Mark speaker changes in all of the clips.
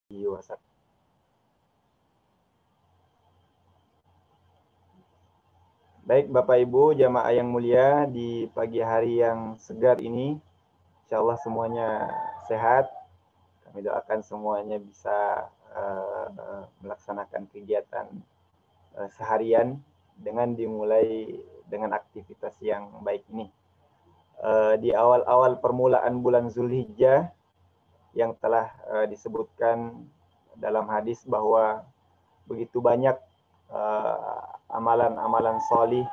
Speaker 1: wasallam. Baik Bapak Ibu jamaah yang mulia, di pagi hari yang segar ini insya Allah semuanya sehat. Kami doakan semuanya bisa melaksanakan kegiatan seharian dengan dimulai dengan aktivitas yang baik ini. Di awal-awal permulaan bulan Zulhijjah yang telah disebutkan dalam hadis bahwa begitu banyak amalan-amalan solih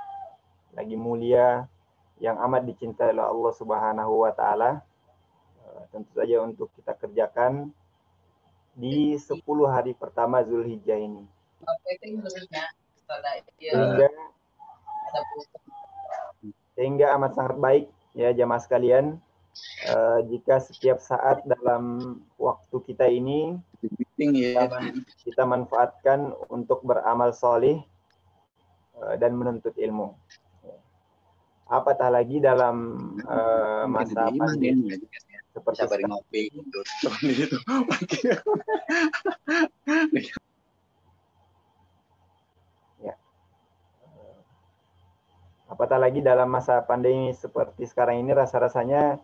Speaker 1: lagi mulia yang amat dicintai oleh Allah Subhanahu wa taala, tentu saja untuk kita kerjakan di 10 hari pertama Zulhijjah ini. Sehingga amat sangat baik ya jamaah sekalian, jika setiap saat dalam waktu kita ini kita manfaatkan untuk beramal solih dan menuntut ilmu. Apatah lagi dalam masa pandemi seperti sekarang. Ya. Apatah lagi dalam masa pandemi seperti sekarang ini, rasa-rasanya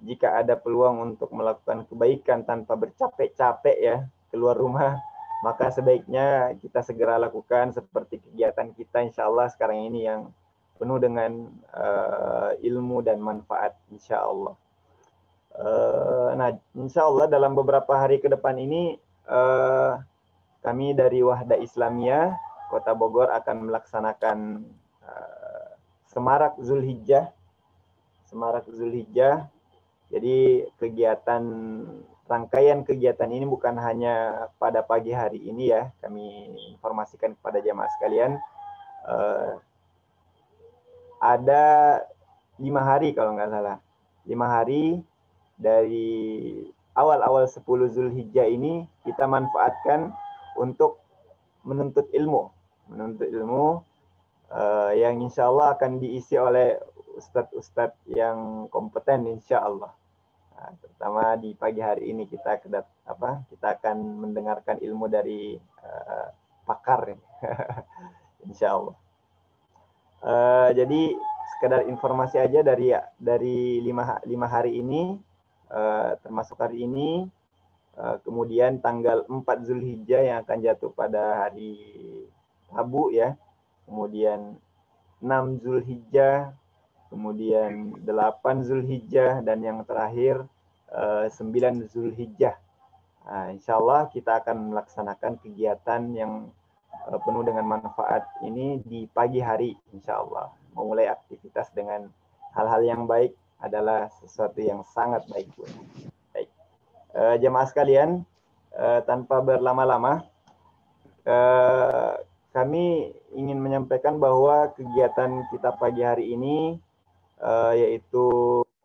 Speaker 1: jika ada peluang untuk melakukan kebaikan tanpa bercapek-capek ya keluar rumah, maka sebaiknya kita segera lakukan seperti kegiatan kita insya Allah sekarang ini yang penuh dengan ilmu dan manfaat insya Allah. Nah, insya Allah dalam beberapa hari ke depan ini kami dari Wahda Islamiyah Kota Bogor akan melaksanakan Semarak Zulhijjah. Semarak Zulhijjah. Jadi rangkaian kegiatan ini bukan hanya pada pagi hari ini ya, kami informasikan kepada jamaah sekalian. Ada 5 hari kalau nggak salah. 5 hari dari awal-awal 10 Zulhijjah ini kita manfaatkan untuk menuntut ilmu. Menuntut ilmu yang insya Allah akan diisi oleh ustadz-ustadz yang kompeten insya Allah. Nah, terutama di pagi hari ini kita akan mendengarkan ilmu dari pakar insya Allah. Jadi sekedar informasi aja dari 5 hari ini, termasuk hari ini, kemudian tanggal 4 Zulhijjah yang akan jatuh pada hari Rabu ya, kemudian 6 Zulhijjah, kemudian 8 Zulhijjah, dan yang terakhir 9 Zulhijjah. Nah, insya Allah kita akan melaksanakan kegiatan yang penuh dengan manfaat ini di pagi hari insya Allah. Memulai aktivitas dengan hal-hal yang baik adalah sesuatu yang sangat baik. Baik. Jemaah sekalian, tanpa berlama-lama, kami ingin menyampaikan bahwa kegiatan kita pagi hari ini yaitu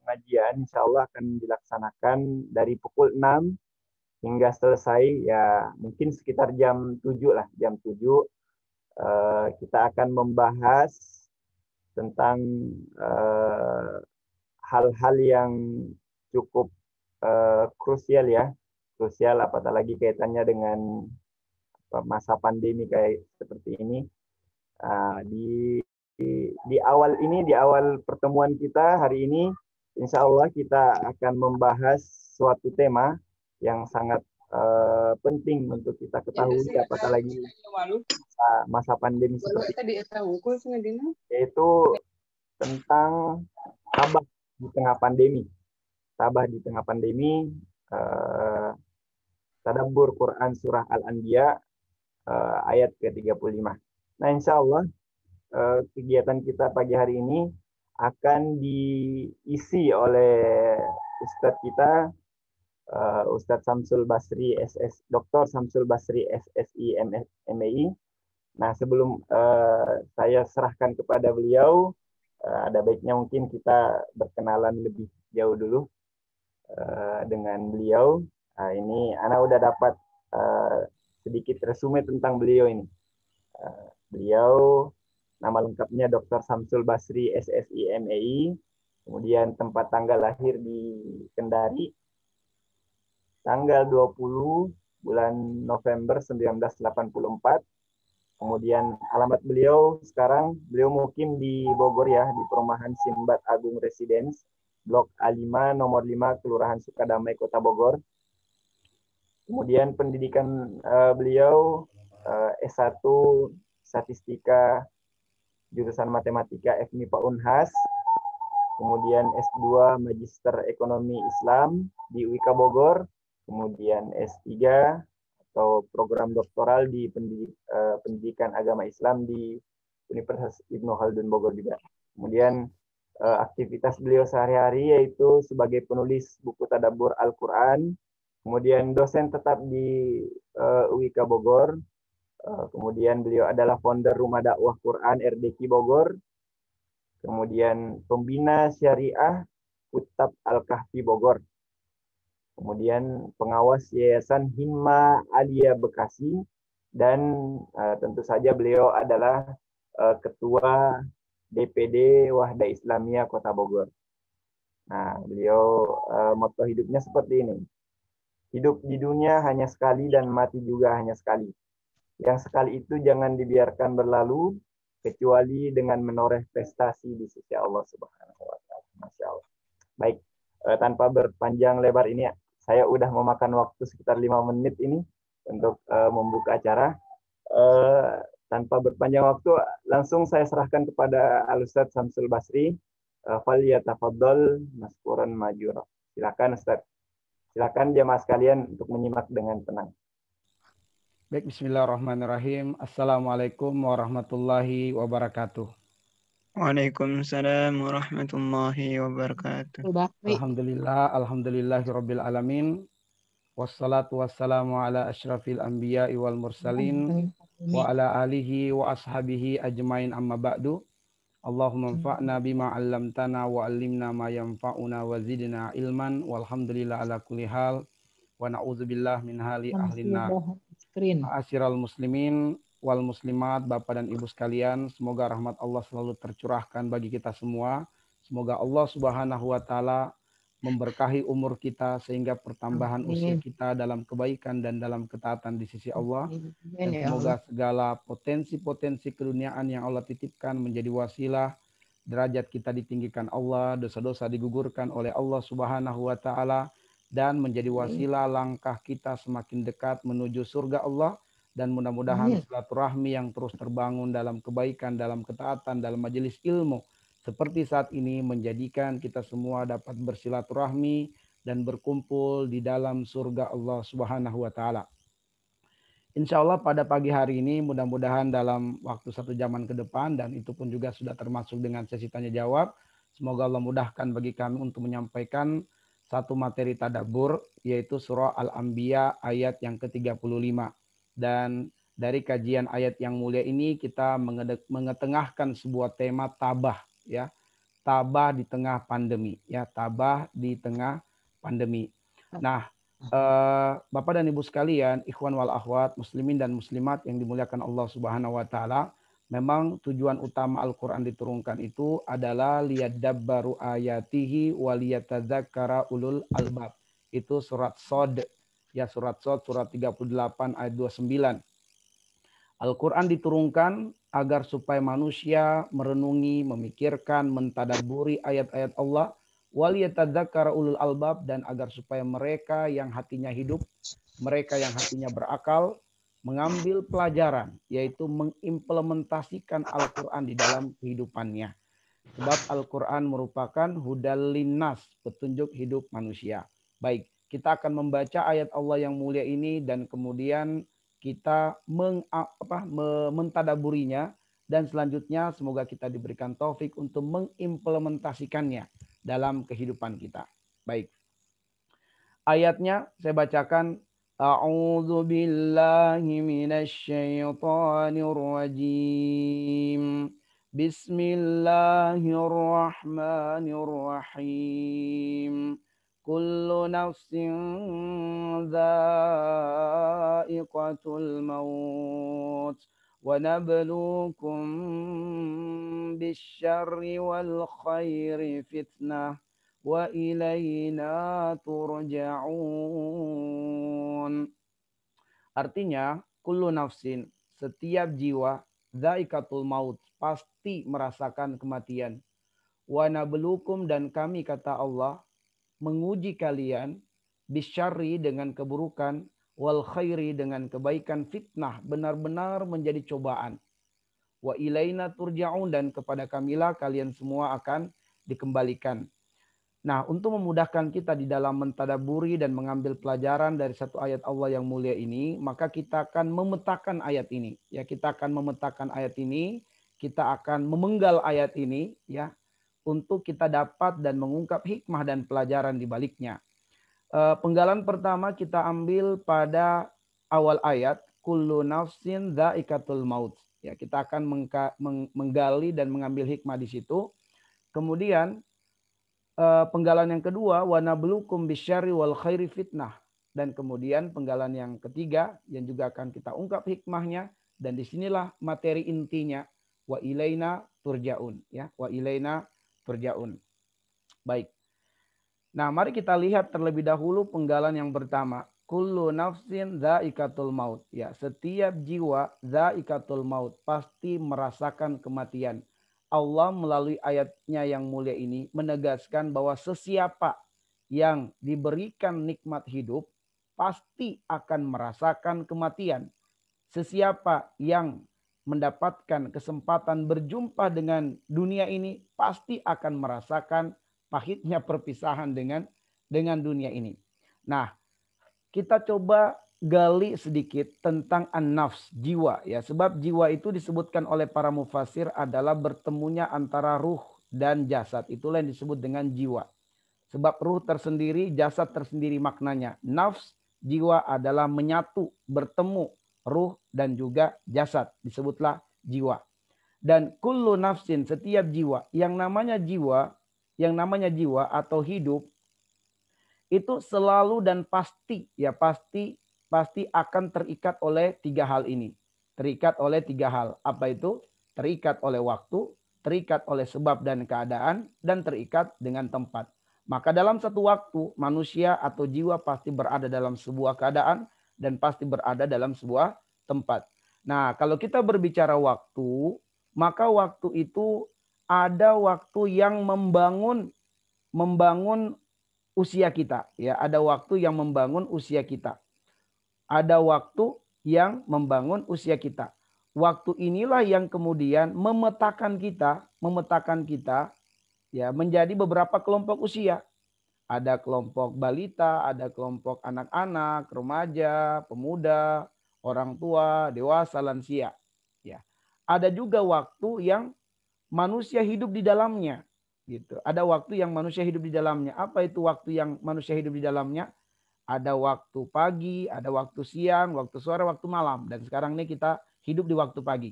Speaker 1: pengajian insya Allah akan dilaksanakan dari pukul 6 hingga selesai ya mungkin sekitar jam 7 lah, jam 7 kita akan membahas tentang hal-hal yang cukup krusial ya, krusial apatah lagi kaitannya dengan masa pandemi kayak seperti ini. Di awal pertemuan kita hari ini, insya Allah kita akan membahas suatu tema yang sangat penting untuk kita ketahui, apatah lagi masa pandemi seperti ini, yaitu tentang tabah di tengah pandemi. Tabah di tengah pandemi, tadabbur Quran surah Al-Anbiya ayat ke-35. Nah, insya Allah kegiatan kita pagi hari ini akan diisi oleh Ustadz kita, Ustadz Samsul Basri Dr. Samsul Basri SSI MAI. Nah, sebelum saya serahkan kepada beliau, ada baiknya mungkin kita berkenalan lebih jauh dulu dengan beliau. Nah, ini Ana udah dapat sedikit resume tentang beliau ini. Beliau nama lengkapnya Dr. Samsul Basri SSI MAI, kemudian tempat tanggal lahir di Kendari, tanggal 20 bulan November 1984. Kemudian alamat beliau sekarang, beliau mukim di Bogor ya, di perumahan Simbat Agung Residence, Blok A5, nomor 5, Kelurahan Sukadamai, Kota Bogor. Kemudian pendidikan beliau S1 Statistika, jurusan Matematika FMIPA Unhas. Kemudian S2 Magister Ekonomi Islam di UIK Bogor. Kemudian S3 atau program doktoral di pendidikan agama Islam di Universitas Ibnu Khaldun Bogor juga. Kemudian aktivitas beliau sehari-hari yaitu sebagai penulis buku tadabbur Al-Quran, kemudian dosen tetap di UIK Bogor, kemudian beliau adalah founder Rumah Dakwah Quran RDQ Bogor, kemudian pembina syariah Utab Al-Kahfi Bogor, kemudian pengawas Yayasan Himma Alia Bekasi, dan tentu saja beliau adalah ketua DPD Wahda Islamiyah Kota Bogor. Nah, beliau moto hidupnya seperti ini. Hidup di dunia hanya sekali dan mati juga hanya sekali. Yang sekali itu jangan dibiarkan berlalu kecuali dengan menoreh prestasi di sisi Allah Subhanahu wa taala. Masya Allah. Baik, tanpa berpanjang lebar ini saya udah memakan waktu sekitar 5 menit ini untuk membuka acara. Tanpa berpanjang waktu, langsung saya serahkan kepada Al-Ustadz Samsul Basri. Falyatafaddal maskuran majura. Silakan Ustadz. Silakan jamaah sekalian untuk menyimak dengan tenang.
Speaker 2: Baik, bismillahirrahmanirrahim. Assalamualaikum warahmatullahi wabarakatuh.
Speaker 3: Waalaikumsalam warahmatullahi wabarakatuh.
Speaker 2: Alhamdulillahirabbil alamin. Wassalatu wassalamu ala asyrafil anbiya'i wal mursalin wa ala alihi wa ashabihi ajmain amma ba'du. Allahumma anfa'na bima 'allamtana wa 'allimna ma yanfa'una wa zidna ilman walhamdulillah ala kulli hal wa na'udzubillah min hali ahlin nar. Ma'asyiral muslimin wal muslimat, Bapak dan Ibu sekalian, semoga rahmat Allah selalu tercurahkan bagi kita semua. Semoga Allah Subhanahu wa taala memberkahi umur kita sehingga pertambahan usia kita dalam kebaikan dan dalam ketaatan di sisi Allah. Dan semoga segala potensi-potensi keduniaan yang Allah titipkan menjadi wasilah derajat kita ditinggikan Allah, dosa-dosa digugurkan oleh Allah Subhanahu wa taala, dan menjadi wasilah langkah kita semakin dekat menuju surga Allah. Dan mudah-mudahan silaturahmi yang terus terbangun dalam kebaikan, dalam ketaatan, dalam majelis ilmu seperti saat ini menjadikan kita semua dapat bersilaturahmi dan berkumpul di dalam surga Allah Subhanahu wa taala. Insya Allah pada pagi hari ini mudah-mudahan dalam waktu 1 jaman ke depan, dan itu pun juga sudah termasuk dengan sesi tanya jawab, semoga Allah mudahkan bagi kami untuk menyampaikan satu materi tadabbur, yaitu surah Al-Anbiya ayat yang ke-35. Dan dari kajian ayat yang mulia ini kita mengetengahkan sebuah tema tabah, ya. Tabah di tengah pandemi, ya, tabah di tengah pandemi. Nah, Bapak dan Ibu sekalian, ikhwan wal akhwat, muslimin dan muslimat yang dimuliakan Allah Subhanahu wa taala, memang tujuan utama Al-Qur'an diturunkan itu adalah liyadabbaru ayatihi wa liyatadzakkara ulul albab. Itu surat Shad, ya, surat Shad surat 38 ayat 29. Al-Qur'an diturunkan agar supaya manusia merenungi, memikirkan, mentadabburi ayat-ayat Allah, waliyatadzakkara ulul albab, dan agar supaya mereka yang hatinya hidup, mereka yang hatinya berakal, mengambil pelajaran, yaitu mengimplementasikan Al-Quran di dalam kehidupannya. Sebab Al-Quran merupakan hudal linnas, petunjuk hidup manusia. Baik, kita akan membaca ayat Allah yang mulia ini dan kemudian kita mentadaburinya, dan selanjutnya semoga kita diberikan taufik untuk mengimplementasikannya dalam kehidupan kita. Baik. Ayatnya saya bacakan. A'udzu billahi minasyaitonir rajim. Bismillahirrahmanirrahim. Kullu nafsin dha'iqatul maut wa nabluukum bisyarri wal khairi fitnah wa ilaina turja'un. Artinya, kullu nafsin, setiap jiwa, dhaikatul maut, pasti merasakan kematian. Wa nabluukum, dan kami, kata Allah, menguji kalian, bisyarri, dengan keburukan, wal khairi, dengan kebaikan, fitnah, benar-benar menjadi cobaan. Wa ilaina turja'un, dan kepada kamilah kalian semua akan dikembalikan. Nah, untuk memudahkan kita di dalam mentadaburi dan mengambil pelajaran dari satu ayat Allah yang mulia ini, maka kita akan memetakan ayat ini. Ya, kita akan memetakan ayat ini, kita akan memenggal ayat ini, ya, untuk kita dapat dan mengungkap hikmah dan pelajaran di baliknya. Penggalan pertama kita ambil pada awal ayat, kullu nafsin dhaikatul maut. Ya, kita akan menggali dan mengambil hikmah di situ. Kemudian penggalan yang kedua, wa nabluukum bisyarri wal khairi fitnah. Dan kemudian penggalan yang ketiga yang juga akan kita ungkap hikmahnya, dan disinilah materi intinya, wa ilaina turja'un, ya, wa ilaina turja'un. Baik. Nah, mari kita lihat terlebih dahulu penggalan yang pertama. Kullu nafsin dhaikatul maut. Ya, setiap jiwa dhaikatul maut, pasti merasakan kematian. Allah melalui ayatnya yang mulia ini menegaskan bahwa sesiapa yang diberikan nikmat hidup pasti akan merasakan kematian. Sesiapa yang mendapatkan kesempatan berjumpa dengan dunia ini pasti akan merasakan pahitnya perpisahan dengan dunia ini. Nah, kita coba gali sedikit tentang an-nafs, jiwa, ya. Sebab jiwa itu disebutkan oleh para mufasir adalah bertemunya antara ruh dan jasad. Itulah yang disebut dengan jiwa. Sebab ruh tersendiri, jasad tersendiri maknanya. Nafs, jiwa adalah menyatu, bertemu ruh dan juga jasad. Disebutlah jiwa. Dan kullu nafsin, setiap jiwa. Yang namanya jiwa atau hidup itu selalu dan pasti, ya, pasti akan terikat oleh tiga hal ini. Terikat oleh tiga hal. Apa itu? Terikat oleh waktu, terikat oleh sebab dan keadaan, dan terikat dengan tempat. Maka dalam satu waktu manusia atau jiwa pasti berada dalam sebuah keadaan dan pasti berada dalam sebuah tempat. Nah, kalau kita berbicara waktu, maka waktu itu ada waktu yang membangun usia kita, ya, ada waktu yang membangun usia kita. Ada waktu yang membangun usia kita. Waktu inilah yang kemudian memetakan kita ya menjadi beberapa kelompok usia. Ada kelompok balita, ada kelompok anak-anak, remaja, pemuda, orang tua, dewasa, lansia. Ya. Ada juga waktu yang manusia hidup di dalamnya. Gitu. Ada waktu yang manusia hidup di dalamnya. Apa itu waktu yang manusia hidup di dalamnya? Ada waktu pagi, ada waktu siang, waktu sore, waktu malam. Dan sekarang ini kita hidup di waktu pagi.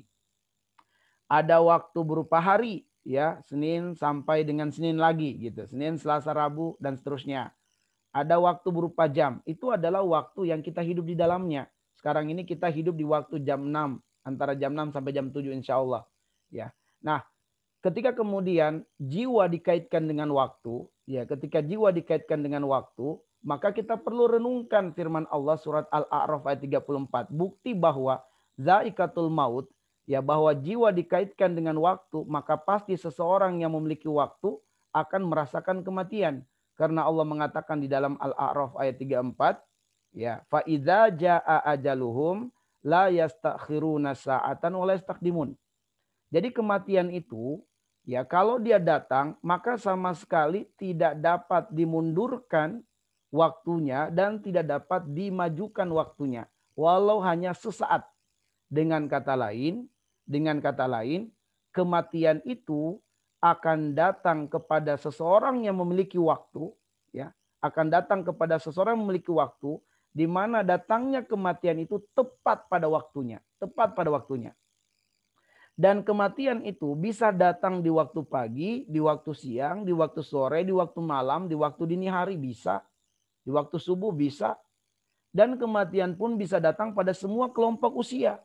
Speaker 2: Ada waktu berupa hari, ya, Senin sampai dengan Senin lagi, gitu. Senin, Selasa, Rabu, dan seterusnya. Ada waktu berupa jam. Itu adalah waktu yang kita hidup di dalamnya. Sekarang ini kita hidup di waktu jam 6. Antara jam 6 sampai jam 7 insya Allah. Ya. Nah, ketika kemudian jiwa dikaitkan dengan waktu, ya, ketika jiwa dikaitkan dengan waktu, maka kita perlu renungkan firman Allah surat Al-A'raf ayat 34. Bukti bahwa zaikatul maut, ya, bahwa jiwa dikaitkan dengan waktu, maka pasti seseorang yang memiliki waktu akan merasakan kematian. Karena Allah mengatakan di dalam Al-A'raf ayat 34, ya, fa idza jaa ajaluhum la yastakhiruna sa'atan wa la yastaqdimun. Jadi kematian itu, ya, kalau dia datang, maka sama sekali tidak dapat dimundurkan waktunya dan tidak dapat dimajukan waktunya, walau hanya sesaat. Dengan kata lain, kematian itu akan datang kepada seseorang yang memiliki waktu, ya, akan datang kepada seseorang yang memiliki waktu, di mana datangnya kematian itu tepat pada waktunya, Dan kematian itu bisa datang di waktu pagi, di waktu siang, di waktu sore, di waktu malam, di waktu dini hari bisa, di waktu subuh bisa. Dan kematian pun bisa datang pada semua kelompok usia.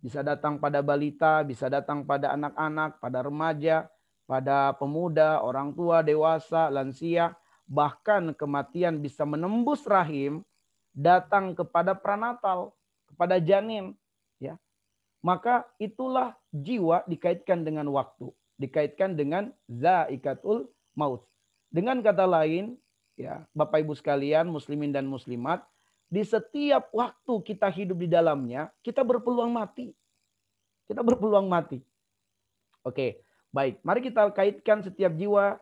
Speaker 2: Bisa datang pada balita, bisa datang pada anak-anak, pada remaja, pada pemuda, orang tua, dewasa, lansia. Bahkan kematian bisa menembus rahim, datang kepada pranatal, kepada janin, ya. Maka itulah jiwa dikaitkan dengan waktu, dikaitkan dengan zaikatul maut. Dengan kata lain, ya, Bapak Ibu sekalian, muslimin dan muslimat, di setiap waktu kita hidup di dalamnya, kita berpeluang mati. Kita berpeluang mati. Oke, baik. Mari kita kaitkan setiap jiwa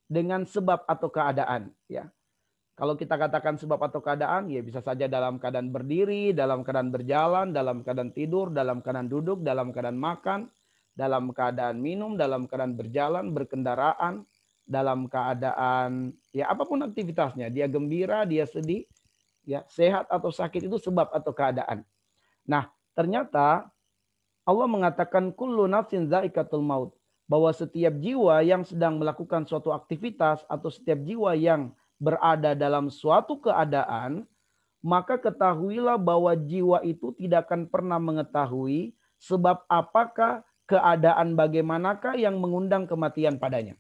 Speaker 2: dengan sebab atau keadaan, ya. Kalau kita katakan sebab atau keadaan, ya bisa saja dalam keadaan berdiri, dalam keadaan berjalan, dalam keadaan tidur, dalam keadaan duduk, dalam keadaan makan, dalam keadaan minum, dalam keadaan berjalan, berkendaraan, dalam keadaan ya apapun aktivitasnya, dia gembira, dia sedih, ya sehat atau sakit, itu sebab atau keadaan. Nah, ternyata Allah mengatakan kullu nafsin zaikatul maut, bahwa setiap jiwa yang sedang melakukan suatu aktivitas atau setiap jiwa yang berada dalam suatu keadaan, maka ketahuilah bahwa jiwa itu tidak akan pernah mengetahui sebab apakah, keadaan bagaimanakah yang mengundang kematian padanya.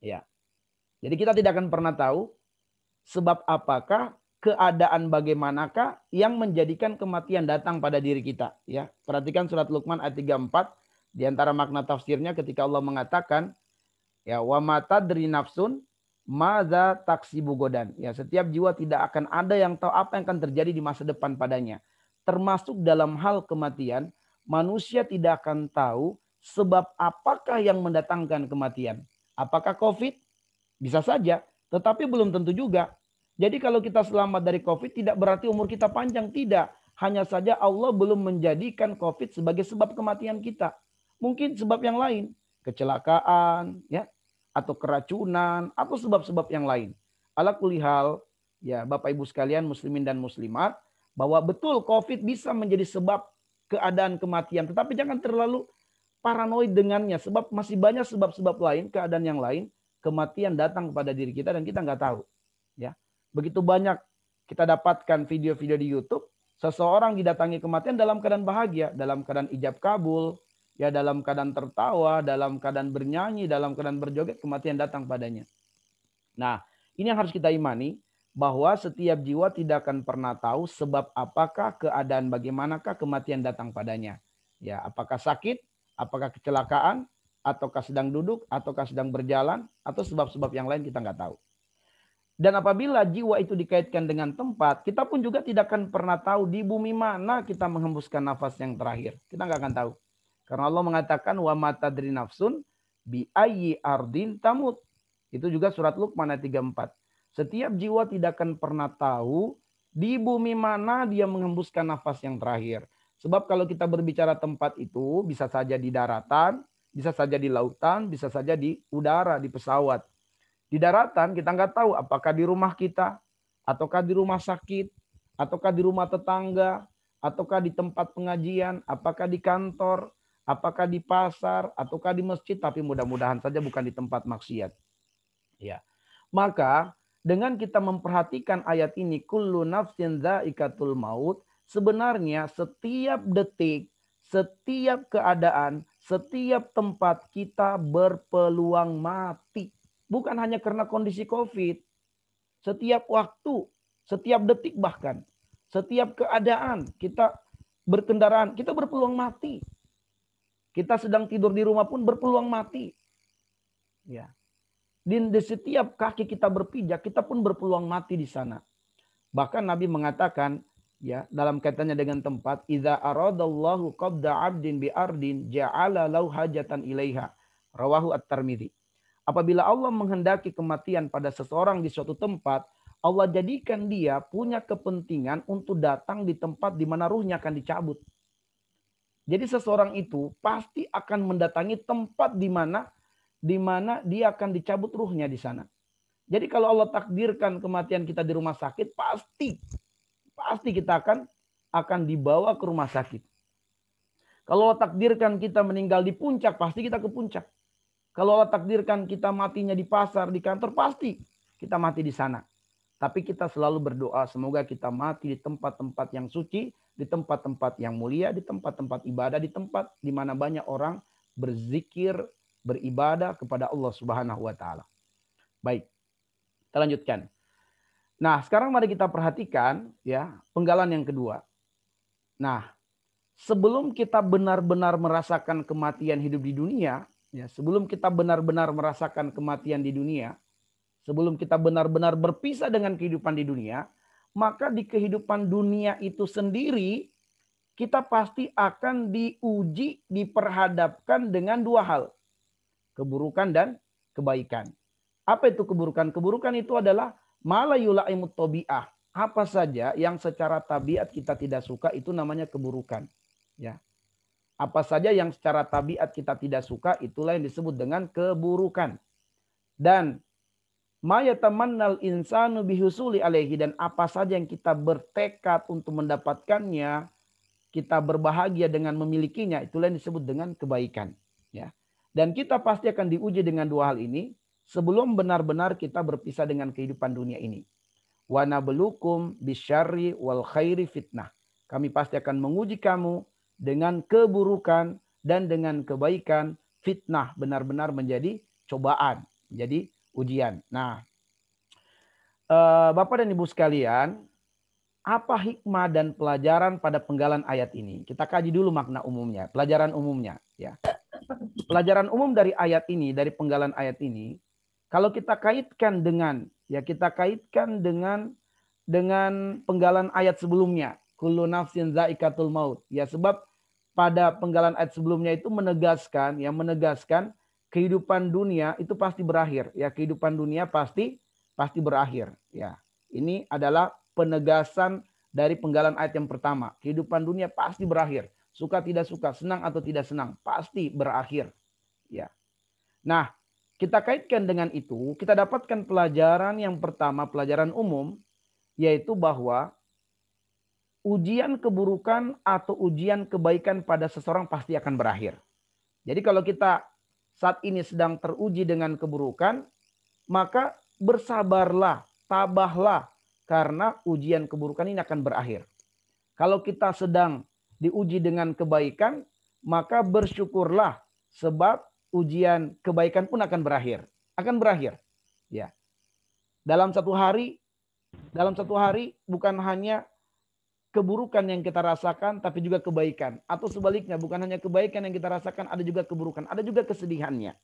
Speaker 2: Ya. Jadi kita tidak akan pernah tahu sebab apakah, keadaan bagaimanakah yang menjadikan kematian datang pada diri kita. Ya, perhatikan surat Luqman ayat 34. Di antara makna tafsirnya ketika Allah mengatakan, ya, wa ma tadri nafsun madza taksibu godan. Ya, setiap jiwa tidak akan ada yang tahu apa yang akan terjadi di masa depan padanya. Termasuk dalam hal kematian, manusia tidak akan tahu sebab apakah yang mendatangkan kematian. Apakah COVID? Bisa saja, tetapi belum tentu juga. Jadi kalau kita selamat dari COVID tidak berarti umur kita panjang, tidak. Hanya saja Allah belum menjadikan COVID sebagai sebab kematian kita. Mungkin sebab yang lain, kecelakaan, ya, atau keracunan, atau sebab-sebab yang lain. Ala kulihal, ya Bapak Ibu sekalian, muslimin dan muslimat, bahwa betul COVID bisa menjadi sebab keadaan kematian, tetapi jangan terlalu paranoid dengannya, sebab masih banyak sebab-sebab lain, keadaan yang lain, kematian datang kepada diri kita dan kita nggak tahu. Ya, begitu banyak kita dapatkan video-video di YouTube, seseorang didatangi kematian dalam keadaan bahagia, dalam keadaan ijab kabul, ya dalam keadaan tertawa, dalam keadaan bernyanyi, dalam keadaan berjoget, kematian datang padanya. Nah, ini yang harus kita imani, bahwa setiap jiwa tidak akan pernah tahu sebab apakah, keadaan bagaimanakah kematian datang padanya. Ya, apakah sakit, apakah kecelakaan, ataukah sedang duduk, ataukah sedang berjalan, atau sebab-sebab yang lain kita nggak tahu. Dan apabila jiwa itu dikaitkan dengan tempat, kita pun juga tidak akan pernah tahu di bumi mana kita menghembuskan nafas yang terakhir. Kita nggak akan tahu. Karena Allah mengatakan wa ma tadri nafsun bi ayyi ardin tamut. Itu juga surat Luqman ayat 34. Setiap jiwa tidak akan pernah tahu di bumi mana dia menghembuskan nafas yang terakhir. Sebab kalau kita berbicara tempat itu bisa saja di daratan, bisa saja di lautan, bisa saja di udara, di pesawat. Di daratan kita nggak tahu apakah di rumah kita, ataukah di rumah sakit, ataukah di rumah tetangga, ataukah di tempat pengajian, apakah di kantor, apakah di pasar, ataukah di masjid, tapi mudah-mudahan saja bukan di tempat maksiat. Ya. Maka dengan kita memperhatikan ayat ini, kullu nafsin dha'iqatul maut, sebenarnya setiap detik, setiap keadaan, setiap tempat kita berpeluang mati. Bukan hanya karena kondisi COVID. Setiap waktu, setiap detik bahkan, setiap keadaan kita berkendaraan, kita berpeluang mati. Kita sedang tidur di rumah pun berpeluang mati. Ya. Di setiap kaki kita berpijak, kita pun berpeluang mati di sana. Bahkan Nabi mengatakan, ya, dalam kaitannya dengan tempat, idza aradallahu qabda 'abdin bi ardin ja'ala lahu hajatan ilaiha. Rawahu At-Tirmidzi. Apabila Allah menghendaki kematian pada seseorang di suatu tempat, Allah jadikan dia punya kepentingan untuk datang di tempat di mana ruhnya akan dicabut. Jadi seseorang itu pasti akan mendatangi tempat di mana dia akan dicabut ruhnya di sana. Jadi kalau Allah takdirkan kematian kita di rumah sakit, pasti kita akan dibawa ke rumah sakit. Kalau Allah takdirkan kita meninggal di puncak, pasti kita ke puncak. Kalau Allah takdirkan kita matinya di pasar, di kantor, pasti kita mati di sana. Tapi kita selalu berdoa semoga kita mati di tempat-tempat yang suci, di tempat-tempat yang mulia, di tempat-tempat ibadah, di tempat di mana banyak orang berzikir, beribadah kepada Allah Subhanahu wa taala. Baik. Kita lanjutkan. Nah, sekarang mari kita perhatikan ya, penggalan yang kedua. Nah, sebelum kita benar-benar merasakan kematian hidup di dunia, ya, sebelum kita benar-benar merasakan kematian di dunia, sebelum kita benar-benar berpisah dengan kehidupan di dunia, maka di kehidupan dunia itu sendiri kita pasti akan diuji, diperhadapkan dengan dua hal. Keburukan dan kebaikan. Apa itu keburukan? Keburukan itu adalah ma la yula'imut tabi'ah. Apa saja yang secara tabiat kita tidak suka itu namanya keburukan. Ya. Apa saja yang secara tabiat kita tidak suka itulah yang disebut dengan keburukan. Dan ma yatamannal insanu bihusuli alaihi, dan apa saja yang kita bertekad untuk mendapatkannya, kita berbahagia dengan memilikinya, itulah yang disebut dengan kebaikan. Ya. Dan kita pasti akan diuji dengan dua hal ini sebelum benar-benar kita berpisah dengan kehidupan dunia ini. Wa nabluukum bisyarri wal khairi fitnah. Kami pasti akan menguji kamu dengan keburukan dan dengan kebaikan. Fitnah benar-benar menjadi cobaan, menjadi ujian. Nah, Bapak dan Ibu sekalian, apa hikmah dan pelajaran pada penggalan ayat ini? Kita kaji dulu makna umumnya, pelajaran umumnya. Ya. Pelajaran umum dari ayat ini, dari penggalan ayat ini, kalau kita kaitkan dengan, ya kita kaitkan dengan penggalan ayat sebelumnya, kullu nafsin zaikatul maut. Ya, sebab pada penggalan ayat sebelumnya itu menegaskan kehidupan dunia itu pasti berakhir. Ya, kehidupan dunia pasti berakhir. Ya, ini adalah penegasan dari penggalan ayat yang pertama. Kehidupan dunia pasti berakhir. Suka tidak suka, senang atau tidak senang, pasti berakhir. Ya. Nah, kita kaitkan dengan itu, kita dapatkan pelajaran yang pertama, pelajaran umum, yaitu bahwa ujian keburukan atau ujian kebaikan pada seseorang pasti akan berakhir. Jadi kalau kita saat ini sedang teruji dengan keburukan, maka bersabarlah, tabahlah, karena ujian keburukan ini akan berakhir. Kalau kita sedang diuji dengan kebaikan, maka bersyukurlah sebab ujian kebaikan pun akan berakhir. Akan berakhir. Ya. Dalam satu hari bukan hanya keburukan yang kita rasakan, tapi juga kebaikan. Atau sebaliknya, bukan hanya kebaikan yang kita rasakan, ada juga keburukan. Ada juga kesedihannya.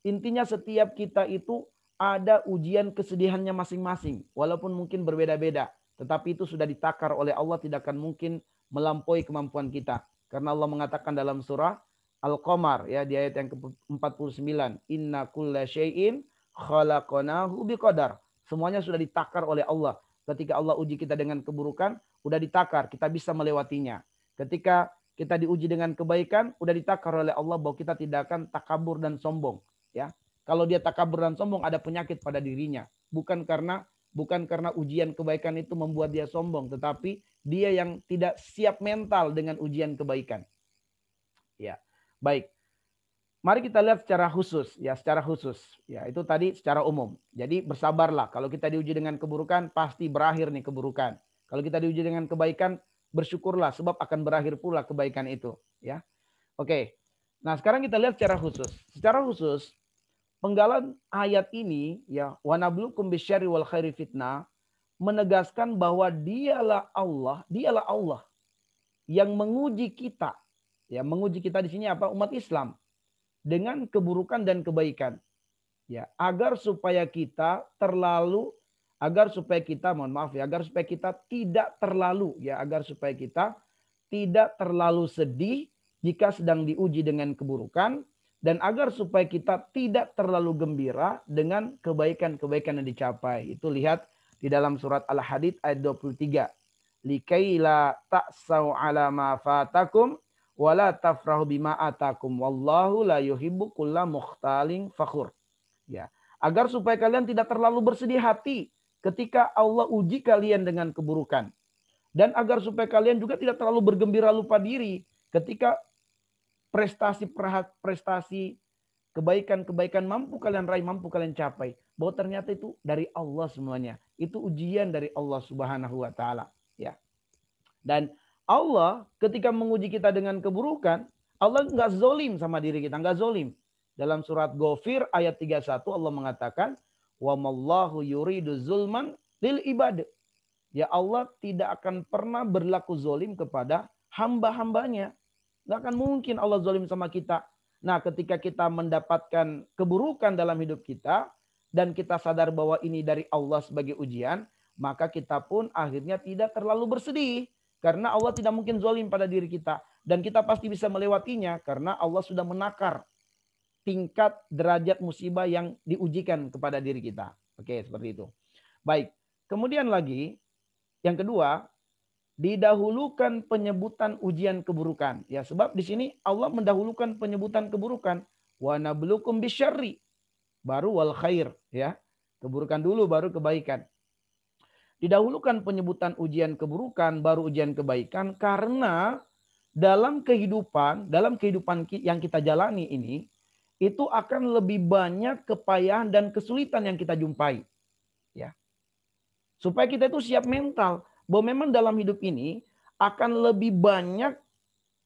Speaker 2: Intinya setiap kita itu ada ujian kesedihannya masing-masing. Walaupun mungkin berbeda-beda. Tetapi itu sudah ditakar oleh Allah, tidak akan mungkin melampaui kemampuan kita. Karena Allah mengatakan dalam surah Al-Qamar, ya, di ayat yang ke-49. Inna kulla syai'in khalaqnahu biqadar. Semuanya sudah ditakar oleh Allah. Ketika Allah uji kita dengan keburukan, udah ditakar, kita bisa melewatinya. Ketika kita diuji dengan kebaikan, udah ditakar oleh Allah bahwa kita tidak akan takabur dan sombong. Ya, kalau dia takabur dan sombong, ada penyakit pada dirinya. Bukan karena ujian kebaikan itu membuat dia sombong, tetapi dia yang tidak siap mental dengan ujian kebaikan. Ya, baik. Mari kita lihat secara khusus, ya, secara khusus. Ya, itu tadi secara umum. Jadi bersabarlah. Kalau kita diuji dengan keburukan, pasti berakhir nih keburukan. Kalau kita diuji dengan kebaikan, bersyukurlah sebab akan berakhir pula kebaikan itu. Ya, oke. Nah, sekarang kita lihat secara khusus. Secara khusus, penggalan ayat ini, ya, wa nabluukum bisyarri wal khairi fitnah, menegaskan bahwa dialah Allah yang menguji kita. Ya, menguji kita di sini apa? Umat Islam dengan keburukan dan kebaikan. Ya, agar supaya kita tidak terlalu sedih jika sedang diuji dengan keburukan, dan agar supaya kita tidak terlalu gembira dengan kebaikan-kebaikan yang dicapai. Itu lihat di dalam surat Al-Hadid ayat 23. Likaila ta'sau ala ma fatakum wala tafrahu bima atakum wallahu la yuhibbu kulla mukhtalin fakhur. Ya, agar supaya kalian tidak terlalu bersedih hati ketika Allah uji kalian dengan keburukan. Dan agar supaya kalian juga tidak terlalu bergembira lupa diri ketika prestasi kebaikan-kebaikan mampu kalian raih, mampu kalian capai. Bahwa ternyata itu dari Allah semuanya. Itu ujian dari Allah Subhanahu wa taala, ya. Dan Allah ketika menguji kita dengan keburukan, Allah enggak zolim sama diri kita, enggak zolim. Dalam surat Ghafir ayat 31 Allah mengatakan, "Wa mallahu yuridu zulman lil ibad." Ya Allah tidak akan pernah berlaku zolim kepada hamba-hambanya. Nggak akan mungkin Allah zolim sama kita. Nah, ketika kita mendapatkan keburukan dalam hidup kita, dan kita sadar bahwa ini dari Allah sebagai ujian, maka kita pun akhirnya tidak terlalu bersedih. Karena Allah tidak mungkin zolim pada diri kita. Dan kita pasti bisa melewatinya karena Allah sudah menakar tingkat derajat musibah yang diujikan kepada diri kita. Oke, seperti itu. Baik, kemudian lagi, yang kedua, didahulukan penyebutan ujian keburukan. Ya, sebab di sini Allah mendahulukan penyebutan keburukan. Wa nabluukum bisyarri, baru wal khair, ya. Keburukan dulu baru kebaikan. Didahulukan penyebutan ujian keburukan baru ujian kebaikan karena dalam kehidupan yang kita jalani ini itu akan lebih banyak kepayahan dan kesulitan yang kita jumpai. Ya. Supaya kita itu siap mental bahwa memang dalam hidup ini akan lebih banyak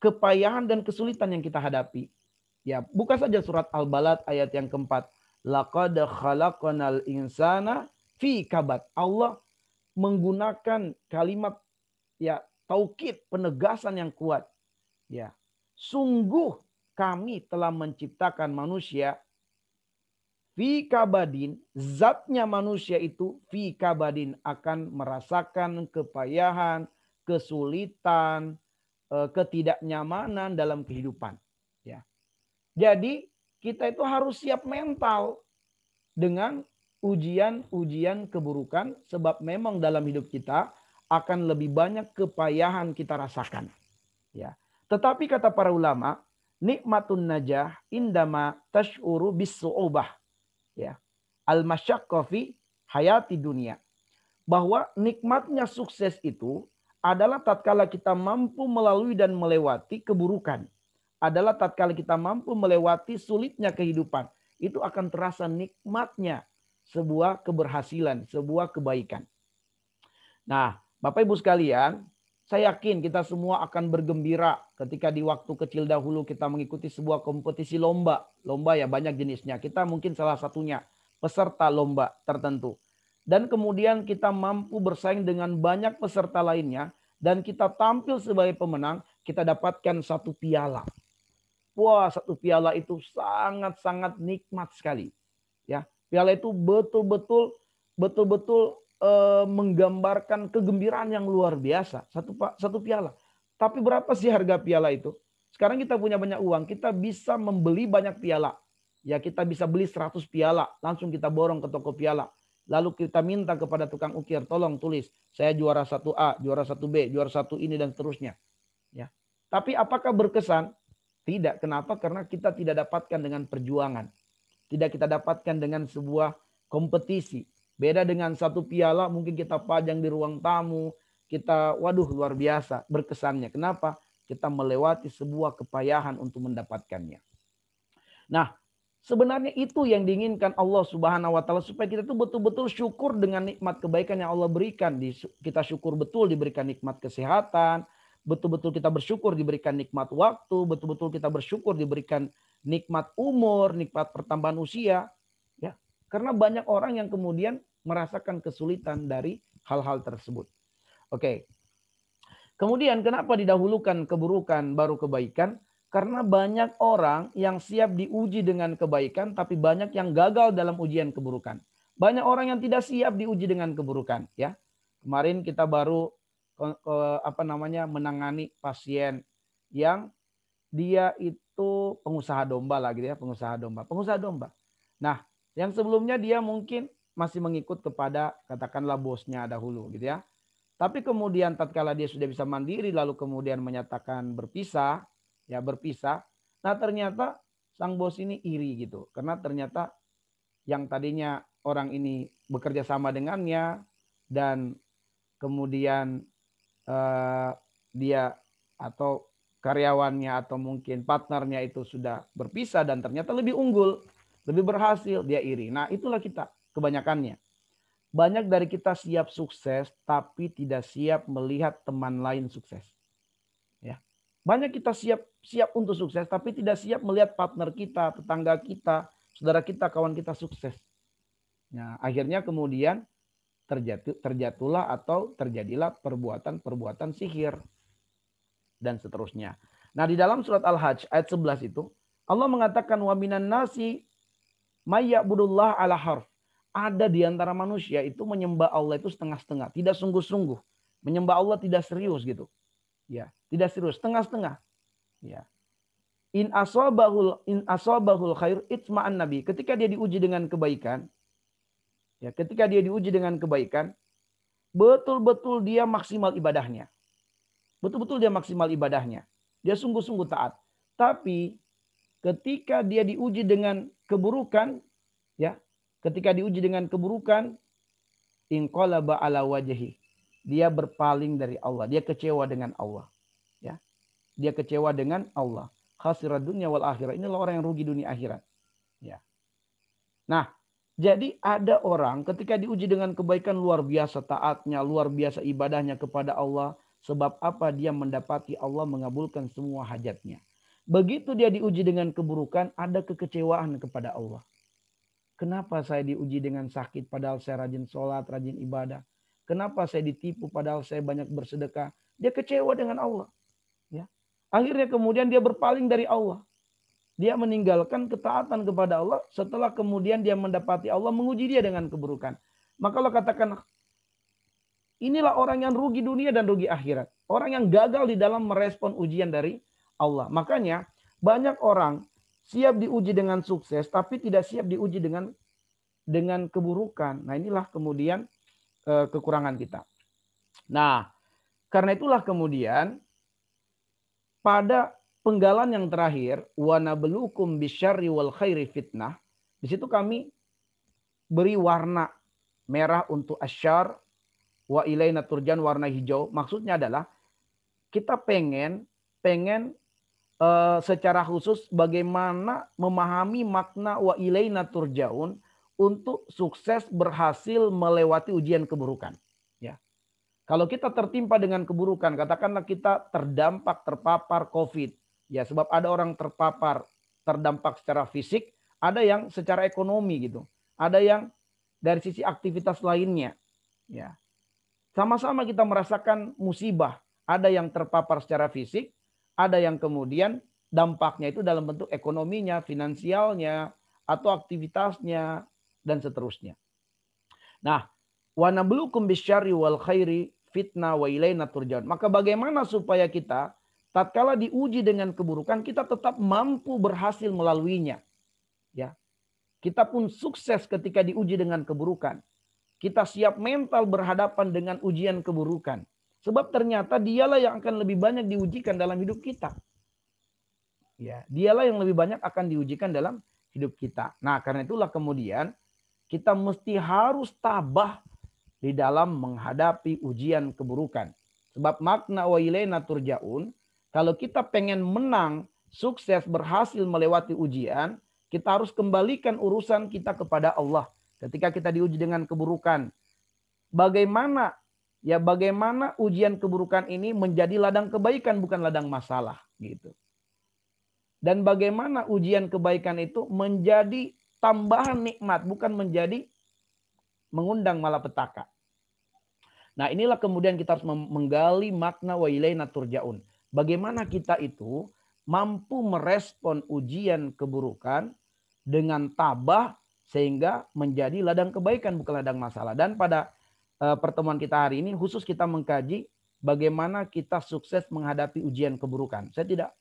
Speaker 2: kepayahan dan kesulitan yang kita hadapi. Ya, buka saja surat Al-Balad ayat yang keempat. Laqad khalaqnal insana fi kabad. Allah menggunakan kalimat ya taukid, penegasan yang kuat. Ya. Sungguh kami telah menciptakan manusia fi kabadin, zatnya manusia itu fi kabadin akan merasakan kepayahan, kesulitan, ketidaknyamanan dalam kehidupan. Ya. Jadi kita itu harus siap mental dengan ujian-ujian keburukan sebab memang dalam hidup kita akan lebih banyak kepayahan kita rasakan. Ya. Tetapi kata para ulama, nikmatun najah indama tash'uru bis-su'ubah. Ya. Al-masyaqqa fi hayati dunia. Bahwa nikmatnya sukses itu adalah tatkala kita mampu melalui dan melewati keburukan. Adalah tatkala kita mampu melewati sulitnya kehidupan. Itu akan terasa nikmatnya sebuah keberhasilan, sebuah kebaikan. Nah, Bapak Ibu sekalian, saya yakin kita semua akan bergembira ketika di waktu kecil dahulu kita mengikuti sebuah kompetisi lomba. Lomba ya banyak jenisnya. Kita mungkin salah satunya peserta lomba tertentu. Dan kemudian kita mampu bersaing dengan banyak peserta lainnya. Dan kita tampil sebagai pemenang, kita dapatkan satu piala. Wah, satu piala itu sangat-sangat nikmat sekali. Ya, piala itu betul-betul menggambarkan kegembiraan yang luar biasa. Satu piala. Tapi berapa sih harga piala itu? Sekarang kita punya banyak uang. Kita bisa membeli banyak piala. Ya, kita bisa beli 100 piala. Langsung kita borong ke toko piala. Lalu kita minta kepada tukang ukir. Tolong tulis. Saya juara 1A, juara 1B, juara 1 ini dan seterusnya. Ya. Tapi apakah berkesan? Tidak. Kenapa? Karena kita tidak dapatkan dengan perjuangan. Tidak kita dapatkan dengan sebuah kompetisi. Beda dengan satu piala mungkin kita pajang di ruang tamu. Kita waduh luar biasa berkesannya. Kenapa? Kita melewati sebuah kepayahan untuk mendapatkannya. Nah, sebenarnya itu yang diinginkan Allah Subhanahu wa taala supaya kita tuh betul-betul syukur dengan nikmat kebaikan yang Allah berikan. Kita syukur betul diberikan nikmat kesehatan, betul-betul kita bersyukur diberikan nikmat waktu, betul-betul kita bersyukur diberikan nikmat umur, nikmat pertambahan usia. Ya, karena banyak orang yang kemudian merasakan kesulitan dari hal-hal tersebut. Oke. Kemudian kenapa didahulukan keburukan baru kebaikan? Karena banyak orang yang siap diuji dengan kebaikan, tapi banyak yang gagal dalam ujian keburukan. Banyak orang yang tidak siap diuji dengan keburukan. Ya, kemarin kita baru menangani pasien yang dia itu pengusaha domba lah gitu ya, pengusaha domba. Nah, yang sebelumnya dia mungkin masih mengikut kepada katakanlah bosnya dahulu gitu ya. Tapi kemudian tatkala dia sudah bisa mandiri lalu kemudian menyatakan berpisah. Nah, ternyata sang bos ini iri gitu. Karena ternyata yang tadinya orang ini bekerja sama dengannya dan kemudian dia atau karyawannya atau mungkin partnernya itu sudah berpisah dan ternyata lebih unggul, lebih berhasil, dia iri. Nah, itulah kita kebanyakannya. Banyak dari kita siap sukses tapi tidak siap melihat teman lain sukses. Ya. Banyak kita siap untuk sukses tapi tidak siap melihat partner kita, tetangga kita, saudara kita, kawan kita sukses. Nah, akhirnya kemudian terjatuhlah atau terjadilah perbuatan-perbuatan sihir dan seterusnya. Nah, di dalam surat Al-Hajj ayat 11 itu Allah mengatakan wa minan nasi may ya'budullah ala harf. Ada di antara manusia itu menyembah Allah itu setengah-setengah, tidak sungguh-sungguh. Menyembah Allah tidak serius gitu. Ya, tidak serius, setengah-setengah. Ya. In asabahul khair itma'an nabi. Ketika dia diuji dengan kebaikan, betul-betul dia maksimal ibadahnya. Betul-betul dia maksimal ibadahnya. Dia sungguh-sungguh taat. Tapi ketika dia diuji dengan keburukan, ya, inqalaba ala wajhi. Dia berpaling dari Allah, dia kecewa dengan Allah. Ya. Dia kecewa dengan Allah. Khasirad dunya wal akhirah. Inilah orang yang rugi dunia akhirat. Ya. Nah, jadi ada orang ketika diuji dengan kebaikan luar biasa taatnya, luar biasa ibadahnya kepada Allah. Sebab apa? Dia mendapati Allah mengabulkan semua hajatnya. Begitu dia diuji dengan keburukan, ada kekecewaan kepada Allah. Kenapa saya diuji dengan sakit padahal saya rajin sholat, rajin ibadah? Kenapa saya ditipu padahal saya banyak bersedekah? Dia kecewa dengan Allah. Ya. Akhirnya kemudian dia berpaling dari Allah. Dia meninggalkan ketaatan kepada Allah setelah kemudian dia mendapati Allah menguji dia dengan keburukan. Maka Allah katakan, inilah orang yang rugi dunia dan rugi akhirat. Orang yang gagal di dalam merespon ujian dari Allah. Makanya banyak orang siap diuji dengan sukses tapi tidak siap diuji dengan keburukan. Nah, inilah kemudian kekurangan kita. Nah, karena itulah kemudian pada penggalan yang terakhir, wa nabluukum bisyarri wal khairi fitnah. Di situ kami beri warna merah untuk asyar, wa ilaina turjan warna hijau. Maksudnya adalah kita pengen secara khusus bagaimana memahami makna wa ilaina turjaun untuk sukses berhasil melewati ujian keburukan. Ya. Kalau kita tertimpa dengan keburukan, katakanlah kita terpapar COVID. Ya, sebab ada orang terdampak secara fisik, ada yang secara ekonomi gitu. Ada yang dari sisi aktivitas lainnya. Ya. Sama-sama kita merasakan musibah. Ada yang terpapar secara fisik, ada yang kemudian dampaknya itu dalam bentuk ekonominya, finansialnya, atau aktivitasnya, dan seterusnya. Nah, wa nabluukum bisyarri wal khairi fitnah wa ilaina turja'un. Maka bagaimana supaya kita tatkala diuji dengan keburukan kita tetap mampu berhasil melaluinya. Ya. Kita pun sukses ketika diuji dengan keburukan. Kita siap mental berhadapan dengan ujian keburukan. Sebab ternyata dialah yang akan lebih banyak diujikan dalam hidup kita. Ya, dialah yang lebih banyak akan diujikan dalam hidup kita. Nah, karena itulah kemudian kita mesti harus tabah di dalam menghadapi ujian keburukan. Sebab makna wa ilaina turja'un, kalau kita pengen menang, sukses, berhasil melewati ujian, kita harus kembalikan urusan kita kepada Allah. Ketika kita diuji dengan keburukan, bagaimana ujian keburukan ini menjadi ladang kebaikan bukan ladang masalah gitu. Dan bagaimana ujian kebaikan itu menjadi tambahan nikmat bukan menjadi mengundang malapetaka. Nah, inilah kemudian kita harus menggali makna wa ilaina turja'un. Bagaimana kita itu mampu merespon ujian keburukan dengan tabah sehingga menjadi ladang kebaikan bukan ladang masalah. Dan pada pertemuan kita hari ini khusus kita mengkaji bagaimana kita sukses menghadapi ujian keburukan. Saya tidak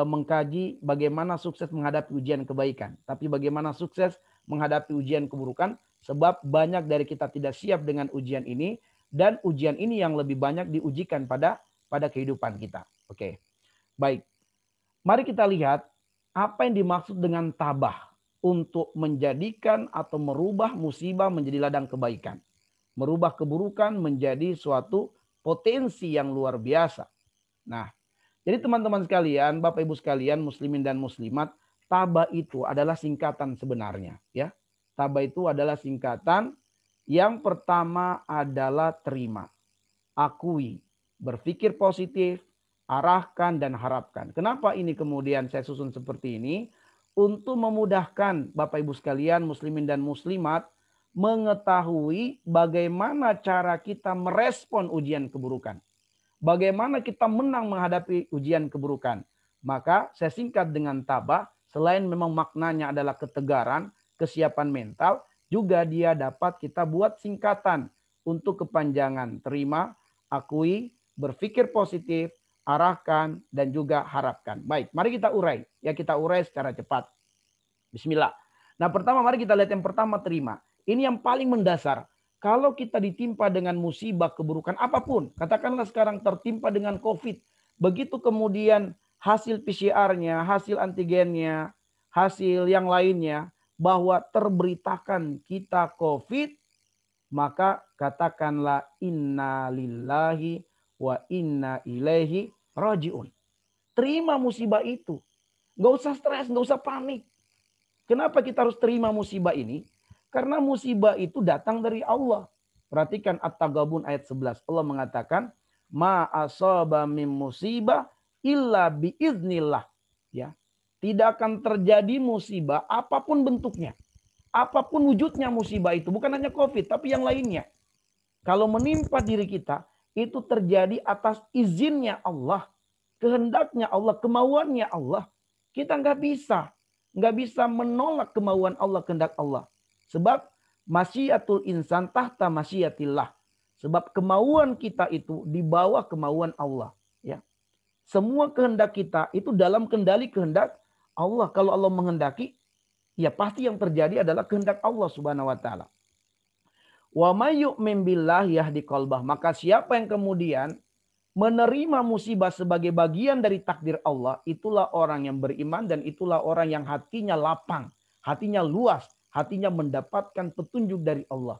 Speaker 2: mengkaji bagaimana sukses menghadapi ujian kebaikan, tapi bagaimana sukses menghadapi ujian keburukan, sebab banyak dari kita tidak siap dengan ujian ini, dan ujian ini yang lebih banyak diujikan pada kehidupan kita. Oke, baik. Mari kita lihat apa yang dimaksud dengan tabah untuk menjadikan atau merubah musibah menjadi ladang kebaikan. Merubah keburukan menjadi suatu potensi yang luar biasa. Nah, jadi teman-teman sekalian, Bapak Ibu sekalian, muslimin dan muslimat, tabah itu adalah singkatan sebenarnya. Ya, tabah itu adalah singkatan. Yang pertama adalah terima, akui, berpikir positif, arahkan dan harapkan. Kenapa ini kemudian saya susun seperti ini? Untuk memudahkan Bapak Ibu sekalian, muslimin dan muslimat, mengetahui bagaimana cara kita merespon ujian keburukan. Bagaimana kita menang menghadapi ujian keburukan. Maka saya singkat dengan tabah, selain memang maknanya adalah ketegaran, kesiapan mental, juga dia dapat kita buat singkatan untuk kepanjangan. Terima, akui, berpikir positif, arahkan, dan juga harapkan. Baik, mari kita urai. Ya, kita urai secara cepat. Bismillah. Nah, pertama mari kita lihat yang pertama, terima. Ini yang paling mendasar. Kalau kita ditimpa dengan musibah, keburukan apapun, katakanlah sekarang tertimpa dengan COVID, begitu kemudian hasil PCR-nya, hasil antigennya, hasil yang lainnya, bahwa terberitakan kita COVID, maka katakanlah inna lillahi wa inna ilaihi rajiun. Terima musibah itu. Nggak usah stres, nggak usah panik. Kenapa kita harus terima musibah ini? Karena musibah itu datang dari Allah. Perhatikan At-Taghabun ayat 11. Allah mengatakan, ma asaba min musibah illa biiznillah. Ya. Tidak akan terjadi musibah apapun bentuknya. Apapun wujudnya musibah itu. Bukan hanya COVID, tapi yang lainnya. Kalau menimpa diri kita, itu terjadi atas izinnya Allah. Kehendaknya Allah, kemauannya Allah. Kita nggak bisa menolak kemauan Allah, kehendak Allah. Sebab masyiatul insan tahta masyiatillah. Sebab kemauan kita itu di bawah kemauan Allah. Ya. Semua kehendak kita itu dalam kendali kehendak Allah. Kalau Allah menghendaki, ya pasti yang terjadi adalah kehendak Allah Subhanahu wa taala. Wa may yu'min billahi yahdi qalbah. Maka siapa yang kemudian menerima musibah sebagai bagian dari takdir Allah, itulah orang yang beriman dan itulah orang yang hatinya lapang, hatinya luas, hatinya mendapatkan petunjuk dari Allah.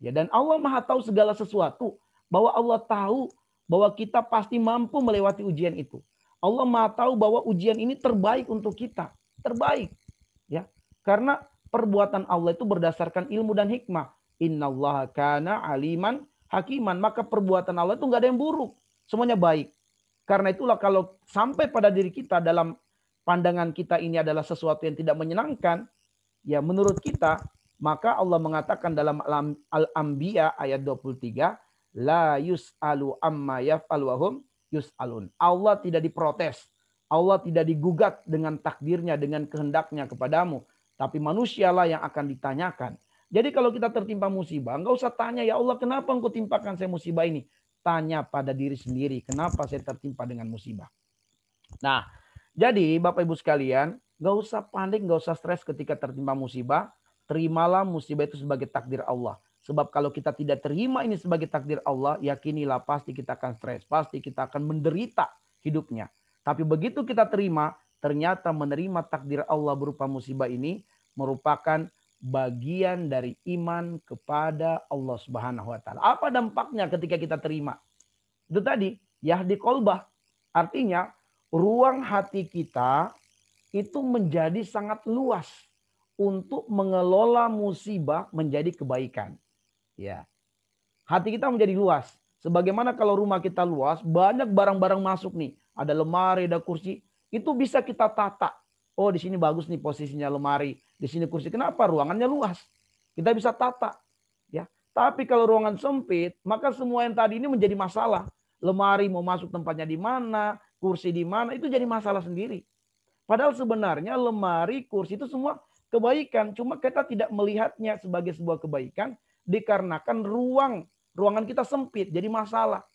Speaker 2: Ya, dan Allah Maha tahu segala sesuatu, bahwa Allah tahu bahwa kita pasti mampu melewati ujian itu. Allah Maha tahu bahwa ujian ini terbaik untuk kita, terbaik. Ya, karena perbuatan Allah itu berdasarkan ilmu dan hikmah. Innallaha kana aliman hakiman. Maka perbuatan Allah itu nggak ada yang buruk. Semuanya baik. Karena itulah kalau sampai pada diri kita dalam pandangan kita ini adalah sesuatu yang tidak menyenangkan, ya menurut kita, maka Allah mengatakan dalam Al-Anbiya ayat 23, la yus'alu amma yaf'alu wa hum yus'alun. Allah tidak diprotes. Allah tidak digugat dengan takdirnya, dengan kehendaknya kepadamu. Tapi manusialah yang akan ditanyakan. Jadi kalau kita tertimpa musibah, enggak usah tanya, ya Allah kenapa engkau timpakan saya musibah ini? Tanya pada diri sendiri, kenapa saya tertimpa dengan musibah? Nah, jadi Bapak Ibu sekalian, enggak usah panik, enggak usah stres ketika tertimpa musibah. Terimalah musibah itu sebagai takdir Allah. Sebab kalau kita tidak terima ini sebagai takdir Allah, yakinilah pasti kita akan stres, pasti kita akan menderita hidupnya. Tapi begitu kita terima, ternyata menerima takdir Allah berupa musibah ini merupakan bagian dari iman kepada Allah Subhanahu wa taala. Apa dampaknya ketika kita terima? Itu tadi, yahdi qalbah. Artinya, ruang hati kita itu menjadi sangat luas untuk mengelola musibah menjadi kebaikan. Ya. Hati kita menjadi luas. Sebagaimana kalau rumah kita luas, banyak barang-barang masuk nih. Ada lemari, ada kursi. Itu bisa kita tata. Oh, di sini bagus nih posisinya lemari. Di sini kursi. Kenapa? Ruangannya luas. Kita bisa tata. Ya. Tapi kalau ruangan sempit, maka semua yang tadi ini menjadi masalah. Lemari mau masuk tempatnya di mana, kursi di mana, itu jadi masalah sendiri. Padahal sebenarnya lemari, kursi itu semua kebaikan. Cuma kita tidak melihatnya sebagai sebuah kebaikan dikarenakan ruangan kita sempit, jadi masalah.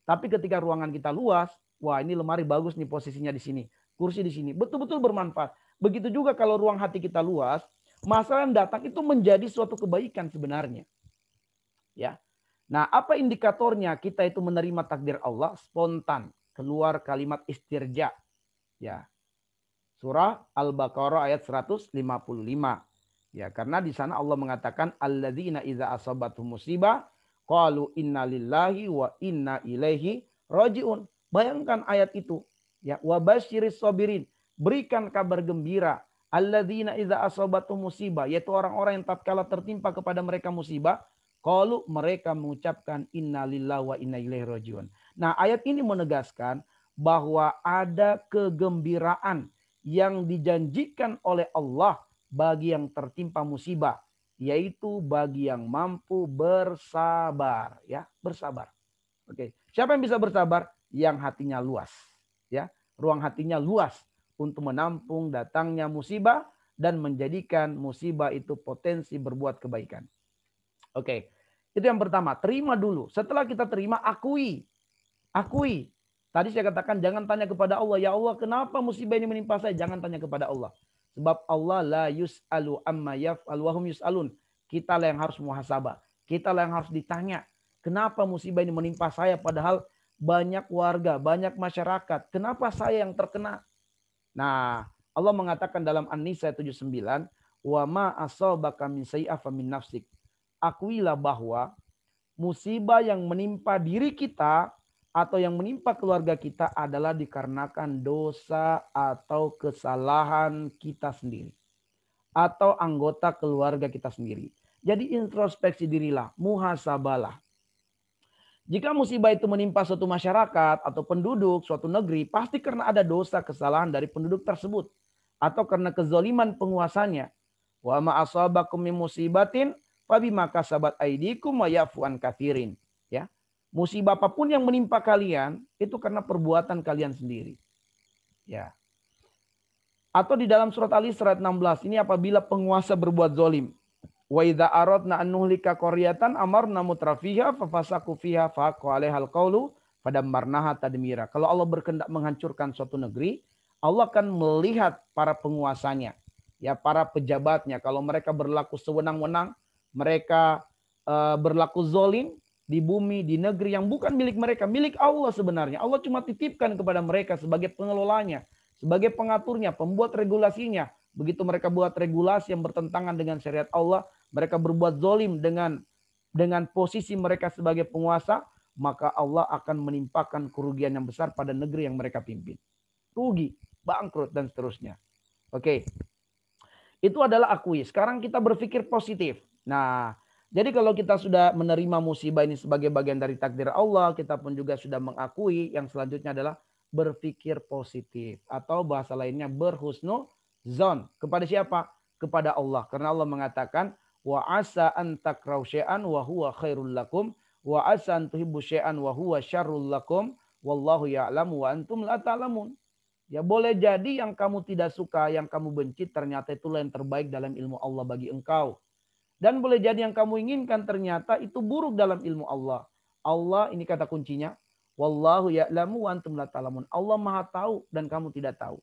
Speaker 2: Tapi ketika ruangan kita luas, wah ini lemari bagus nih posisinya di sini. Kursi di sini, betul-betul bermanfaat. Begitu juga kalau ruang hati kita luas, masalah yang datang itu menjadi suatu kebaikan sebenarnya. Ya. Nah, apa indikatornya kita itu menerima takdir Allah? Spontan, keluar kalimat istirja. Ya. Surah Al-Baqarah ayat 155. Ya, karena di sana Allah mengatakan alladzina idza asabatuhum musibah qalu inna lillahi wa inna ilaihi rajiun. Bayangkan ayat itu. Ya, wa basyiris sabirin, berikan kabar gembira alladzina idza asabatuhum musibah, yaitu orang-orang yang tatkala tertimpa kepada mereka musibah, qalu, mereka mengucapkan inna lillahi wa inna ilaihi rajiun. Nah, ayat ini menegaskan bahwa ada kegembiraan yang dijanjikan oleh Allah bagi yang tertimpa musibah. yaitu bagi yang mampu bersabar, ya, bersabar. Oke, siapa yang bisa bersabar? Yang hatinya luas, ya, ruang hatinya luas untuk menampung datangnya musibah dan menjadikan musibah itu potensi berbuat kebaikan. Oke, itu yang pertama. Terima dulu. Setelah kita terima, akui. Akui. Tadi saya katakan jangan tanya kepada Allah, ya Allah kenapa musibah ini menimpa saya? Jangan tanya kepada Allah. Sebab Allah la yus'alu amma yaf'al wa hum yus'alun. Kita lah yang harus muhasabah. Kita lah yang harus ditanya. Kenapa musibah ini menimpa saya padahal banyak warga, banyak masyarakat. Kenapa saya yang terkena? Nah, Allah mengatakan dalam An-Nisa 79, wa ma asabaka min sayyi'ah famin nafsik. Akuilah bahwa musibah yang menimpa diri kita atau yang menimpa keluarga kita adalah dikarenakan dosa atau kesalahan kita sendiri. Atau anggota keluarga kita sendiri. Jadi introspeksi dirilah, muhasabalah. Jika musibah itu menimpa suatu masyarakat atau penduduk suatu negeri, pasti karena ada dosa kesalahan dari penduduk tersebut. Atau karena kezaliman penguasanya. Wa ma asabakum min musibatin fabima kasabat aydikum wa ya'fu an katsirin. Ya. Musibah apapun yang menimpa kalian itu karena perbuatan kalian sendiri. Ya. Atau di dalam surat Al-Isra 16 ini apabila penguasa berbuat zalim. Wa idza aradna an nuhlika qaryatan amarna mutrafiha fafasaku fiha faqa 'alaihal qawlu fadammarnaha tadmira. Kalau Allah berkehendak menghancurkan suatu negeri, Allah akan melihat para penguasanya, ya para pejabatnya. Kalau mereka berlaku sewenang-wenang, mereka berlaku zalim di bumi, di negeri yang bukan milik mereka, milik Allah sebenarnya. Allah cuma titipkan kepada mereka sebagai pengelolanya, sebagai pengaturnya, pembuat regulasinya. Begitu mereka buat regulasi yang bertentangan dengan syariat Allah, mereka berbuat zalim dengan posisi mereka sebagai penguasa, maka Allah akan menimpakan kerugian yang besar pada negeri yang mereka pimpin. Rugi, bangkrut, dan seterusnya. Oke. Itu adalah akui. Sekarang kita berpikir positif. Nah, jadi kalau kita sudah menerima musibah ini sebagai bagian dari takdir Allah, kita pun juga sudah mengakui, yang selanjutnya adalah berpikir positif. Atau bahasa lainnya berhusnuzon. Kepada siapa? Kepada Allah. Karena Allah mengatakan, wa asa an takrahu syai'an wa huwa khairul lakum, wa asa an tuhibbu syai'an wa huwa syarrul lakum, wallahu ya'lamu wa antum la ta'lamun. Ya boleh jadi yang kamu tidak suka, yang kamu benci, ternyata itulah yang terbaik dalam ilmu Allah bagi engkau. Dan boleh jadi yang kamu inginkan ternyata itu buruk dalam ilmu Allah. Allah ini kata kuncinya. Wallahu ya'lamu wa antum la ta'lamun. Allah maha tahu dan kamu tidak tahu.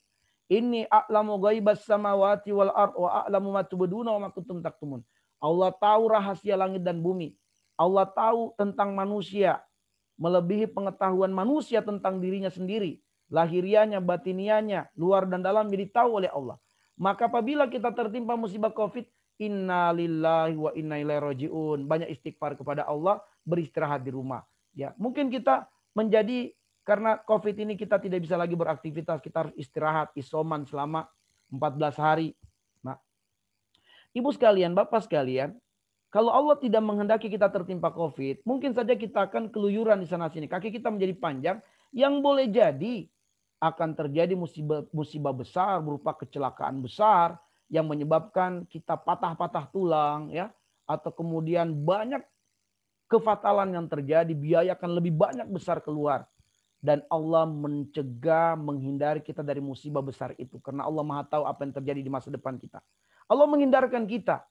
Speaker 2: Inni a'lamu ghaibas samawati wal ard wa a'lamu ma tubduna wa ma kuntum taktumun. Allah tahu rahasia langit dan bumi. Allah tahu tentang manusia. Melebihi pengetahuan manusia tentang dirinya sendiri. Lahirianya, batinianya, luar dan dalam ditahu oleh Allah. Maka apabila kita tertimpa musibah COVID, inna lillahi wa inna ilaihi rajiun. Banyak istighfar kepada Allah, beristirahat di rumah. Ya, mungkin kita menjadi karena COVID ini kita tidak bisa lagi beraktivitas, kita harus istirahat isoman selama 14 hari. Nah, Ibu sekalian, Bapak sekalian, kalau Allah tidak menghendaki kita tertimpa COVID, mungkin saja kita akan keluyuran di sana sini. Kaki kita menjadi panjang, yang boleh jadi akan terjadi musibah besar berupa kecelakaan besar yang menyebabkan kita patah-patah tulang, ya, atau kemudian banyak kefatalan yang terjadi, biaya akan lebih banyak besar keluar. Dan Allah mencegah, menghindari kita dari musibah besar itu. Karena Allah maha tahu apa yang terjadi di masa depan kita. Allah menghindarkan kita.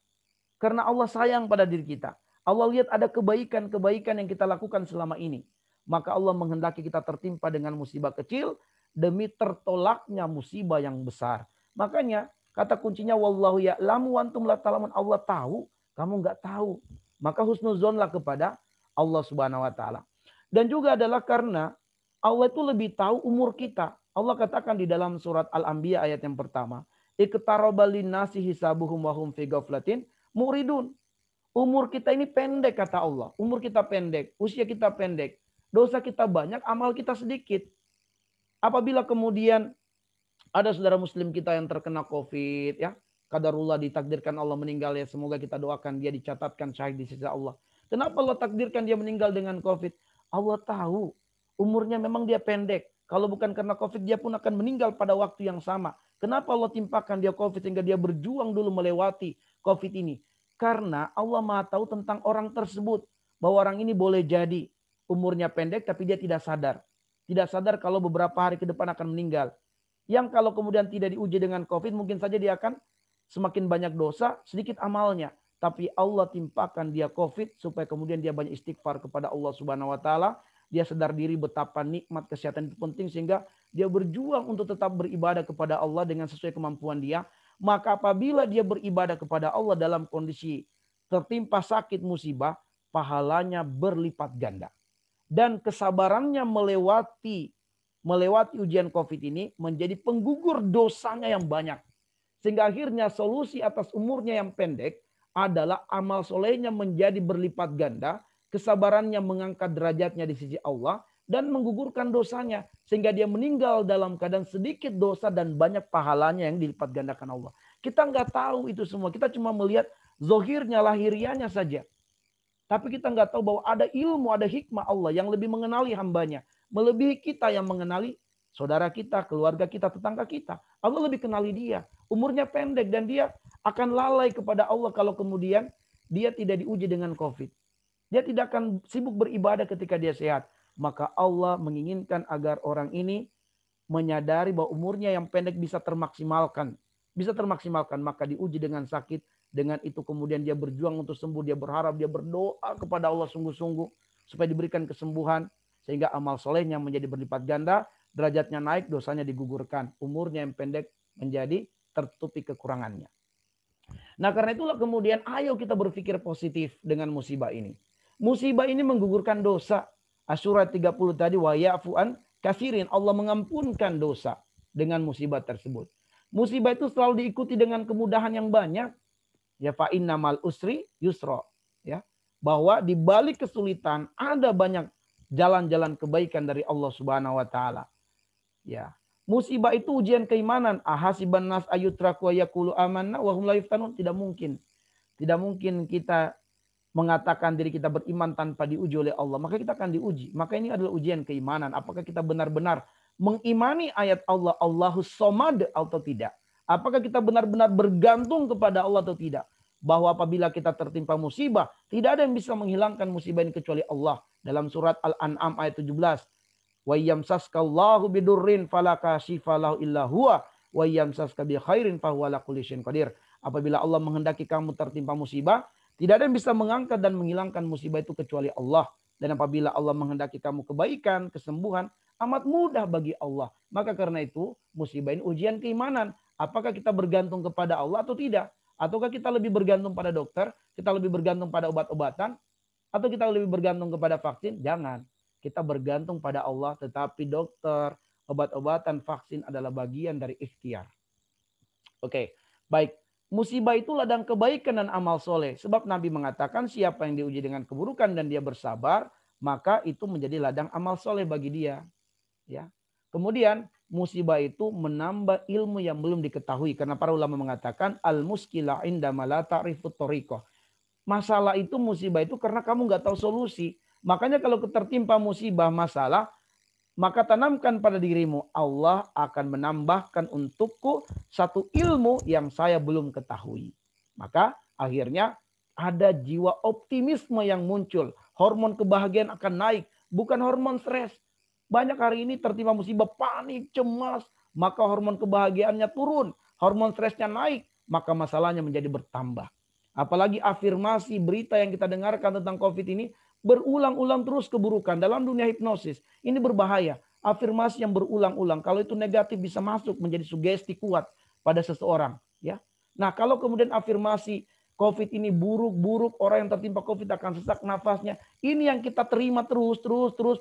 Speaker 2: Karena Allah sayang pada diri kita. Allah lihat ada kebaikan-kebaikan yang kita lakukan selama ini. Maka Allah menghendaki kita tertimpa dengan musibah kecil demi tertolaknya musibah yang besar. Makanya kata kuncinya wallahu ya'lamu wa antum la ta'lamun. Allah tahu, kamu enggak tahu. Maka husnuzonlah kepada Allah Subhanahu wa taala. Dan juga adalah karena Allah itu lebih tahu umur kita. Allah katakan di dalam surat Al-Anbiya ayat yang pertama, iqtaraba linnasi hisabuhum wa hum fi ghaflatin muridun. Umur kita ini pendek kata Allah. Umur kita pendek, usia kita pendek, dosa kita banyak, amal kita sedikit. Apabila kemudian ada saudara muslim kita yang terkena COVID, ya, qadarullah ditakdirkan Allah meninggal, ya semoga kita doakan dia dicatatkan syahid di sisi Allah. Kenapa Allah takdirkan dia meninggal dengan COVID? Allah tahu umurnya memang dia pendek. Kalau bukan karena COVID dia pun akan meninggal pada waktu yang sama. Kenapa Allah timpakan dia COVID sehingga dia berjuang dulu melewati COVID ini? Karena Allah Maha tahu tentang orang tersebut. Bahwa orang ini boleh jadi umurnya pendek tapi dia tidak sadar. Tidak sadar kalau beberapa hari ke depan akan meninggal. Yang kalau kemudian tidak diuji dengan COVID, mungkin saja dia akan semakin banyak dosa, sedikit amalnya. Tapi Allah timpakan dia COVID supaya kemudian dia banyak istighfar kepada Allah Subhanahu wa taala. Dia sadar diri betapa nikmat kesehatan itu penting sehingga dia berjuang untuk tetap beribadah kepada Allah dengan sesuai kemampuan dia. Maka apabila dia beribadah kepada Allah dalam kondisi tertimpa sakit musibah, pahalanya berlipat ganda. Dan kesabarannya melewati ujian COVID ini menjadi penggugur dosanya yang banyak. Sehingga akhirnya solusi atas umurnya yang pendek adalah amal solehnya menjadi berlipat ganda, kesabarannya mengangkat derajatnya di sisi Allah, dan menggugurkan dosanya. Sehingga dia meninggal dalam keadaan sedikit dosa dan banyak pahalanya yang dilipat gandakan Allah. Kita nggak tahu itu semua. Kita cuma melihat zohirnya, lahirianya saja. Tapi kita nggak tahu bahwa ada ilmu, ada hikmah Allah yang lebih mengenali hambanya. Melebihi kita yang mengenali saudara kita, keluarga kita, tetangga kita. Allah lebih kenali dia. Umurnya pendek dan dia akan lalai kepada Allah kalau kemudian dia tidak diuji dengan COVID. Dia tidak akan sibuk beribadah ketika dia sehat. Maka Allah menginginkan agar orang ini menyadari bahwa umurnya yang pendek bisa termaksimalkan. Bisa termaksimalkan, maka diuji dengan sakit. Dengan itu kemudian dia berjuang untuk sembuh. Dia berharap, dia berdoa kepada Allah sungguh-sungguh. Supaya diberikan kesembuhan. Sehingga amal solehnya menjadi berlipat ganda. Derajatnya naik, dosanya digugurkan. Umurnya yang pendek menjadi tertutupi kekurangannya. Nah karena itulah kemudian ayo kita berpikir positif dengan musibah ini. Musibah ini menggugurkan dosa. Asyura 30 tadi, wa ya'fu'an katsirin. Allah mengampunkan dosa dengan musibah tersebut. Musibah itu selalu diikuti dengan kemudahan yang banyak. Ya fa innamal usri yusra. Ya, bahwa di balik kesulitan ada banyak jalan-jalan kebaikan dari Allah Subhanahu wa taala. Ya. Musibah itu ujian keimanan. Ahasiban nas ayutraku yaqulu amanna wa hum la yuftanun. Tidak mungkin. Tidak mungkin kita mengatakan diri kita beriman tanpa diuji oleh Allah. Maka kita akan diuji. Maka ini adalah ujian keimanan. Apakah kita benar-benar mengimani ayat Allah, Allahus Somad atau tidak? Apakah kita benar-benar bergantung kepada Allah atau tidak? Bahwa apabila kita tertimpa musibah, tidak ada yang bisa menghilangkan musibah ini kecuali Allah. Dalam surat Al-An'am ayat 17. Wa yamsaskallahu bidurrin fala kashifa lahu illa huwa wa yamsaska bi khairin fa huwa ala kulli syai'in qadir. Apabila Allah menghendaki kamu tertimpa musibah, tidak ada yang bisa mengangkat dan menghilangkan musibah itu kecuali Allah. Dan apabila Allah menghendaki kamu kebaikan, kesembuhan, amat mudah bagi Allah. Maka karena itu musibah ini ujian keimanan. Apakah kita bergantung kepada Allah atau tidak? Ataukah kita lebih bergantung pada dokter? Kita lebih bergantung pada obat-obatan? Atau kita lebih bergantung kepada vaksin? Jangan. Kita bergantung pada Allah. Tetapi dokter, obat-obatan, vaksin adalah bagian dari ikhtiar. Oke, baik. Musibah itu ladang kebaikan dan amal soleh. Sebab Nabi mengatakan siapa yang diuji dengan keburukan dan dia bersabar, maka itu menjadi ladang amal soleh bagi dia. Ya. Kemudian musibah itu menambah ilmu yang belum diketahui. Karena para ulama mengatakan al-muskila indama la ta'rifut thariqah. Masalah itu, musibah itu karena kamu nggak tahu solusi. Makanya kalau tertimpa musibah masalah, maka tanamkan pada dirimu, Allah akan menambahkan untukku satu ilmu yang saya belum ketahui. Maka akhirnya ada jiwa optimisme yang muncul. Hormon kebahagiaan akan naik, bukan hormon stres. Banyak hari ini tertimpa musibah, panik, cemas, maka hormon kebahagiaannya turun. Hormon stresnya naik, maka masalahnya menjadi bertambah. Apalagi afirmasi berita yang kita dengarkan tentang COVID ini, berulang-ulang terus keburukan dalam dunia hipnosis. Ini berbahaya. Afirmasi yang berulang-ulang. Kalau itu negatif bisa masuk menjadi sugesti kuat pada seseorang. Ya. Nah kalau kemudian afirmasi COVID ini buruk-buruk, orang yang tertimpa COVID akan sesak nafasnya. Ini yang kita terima terus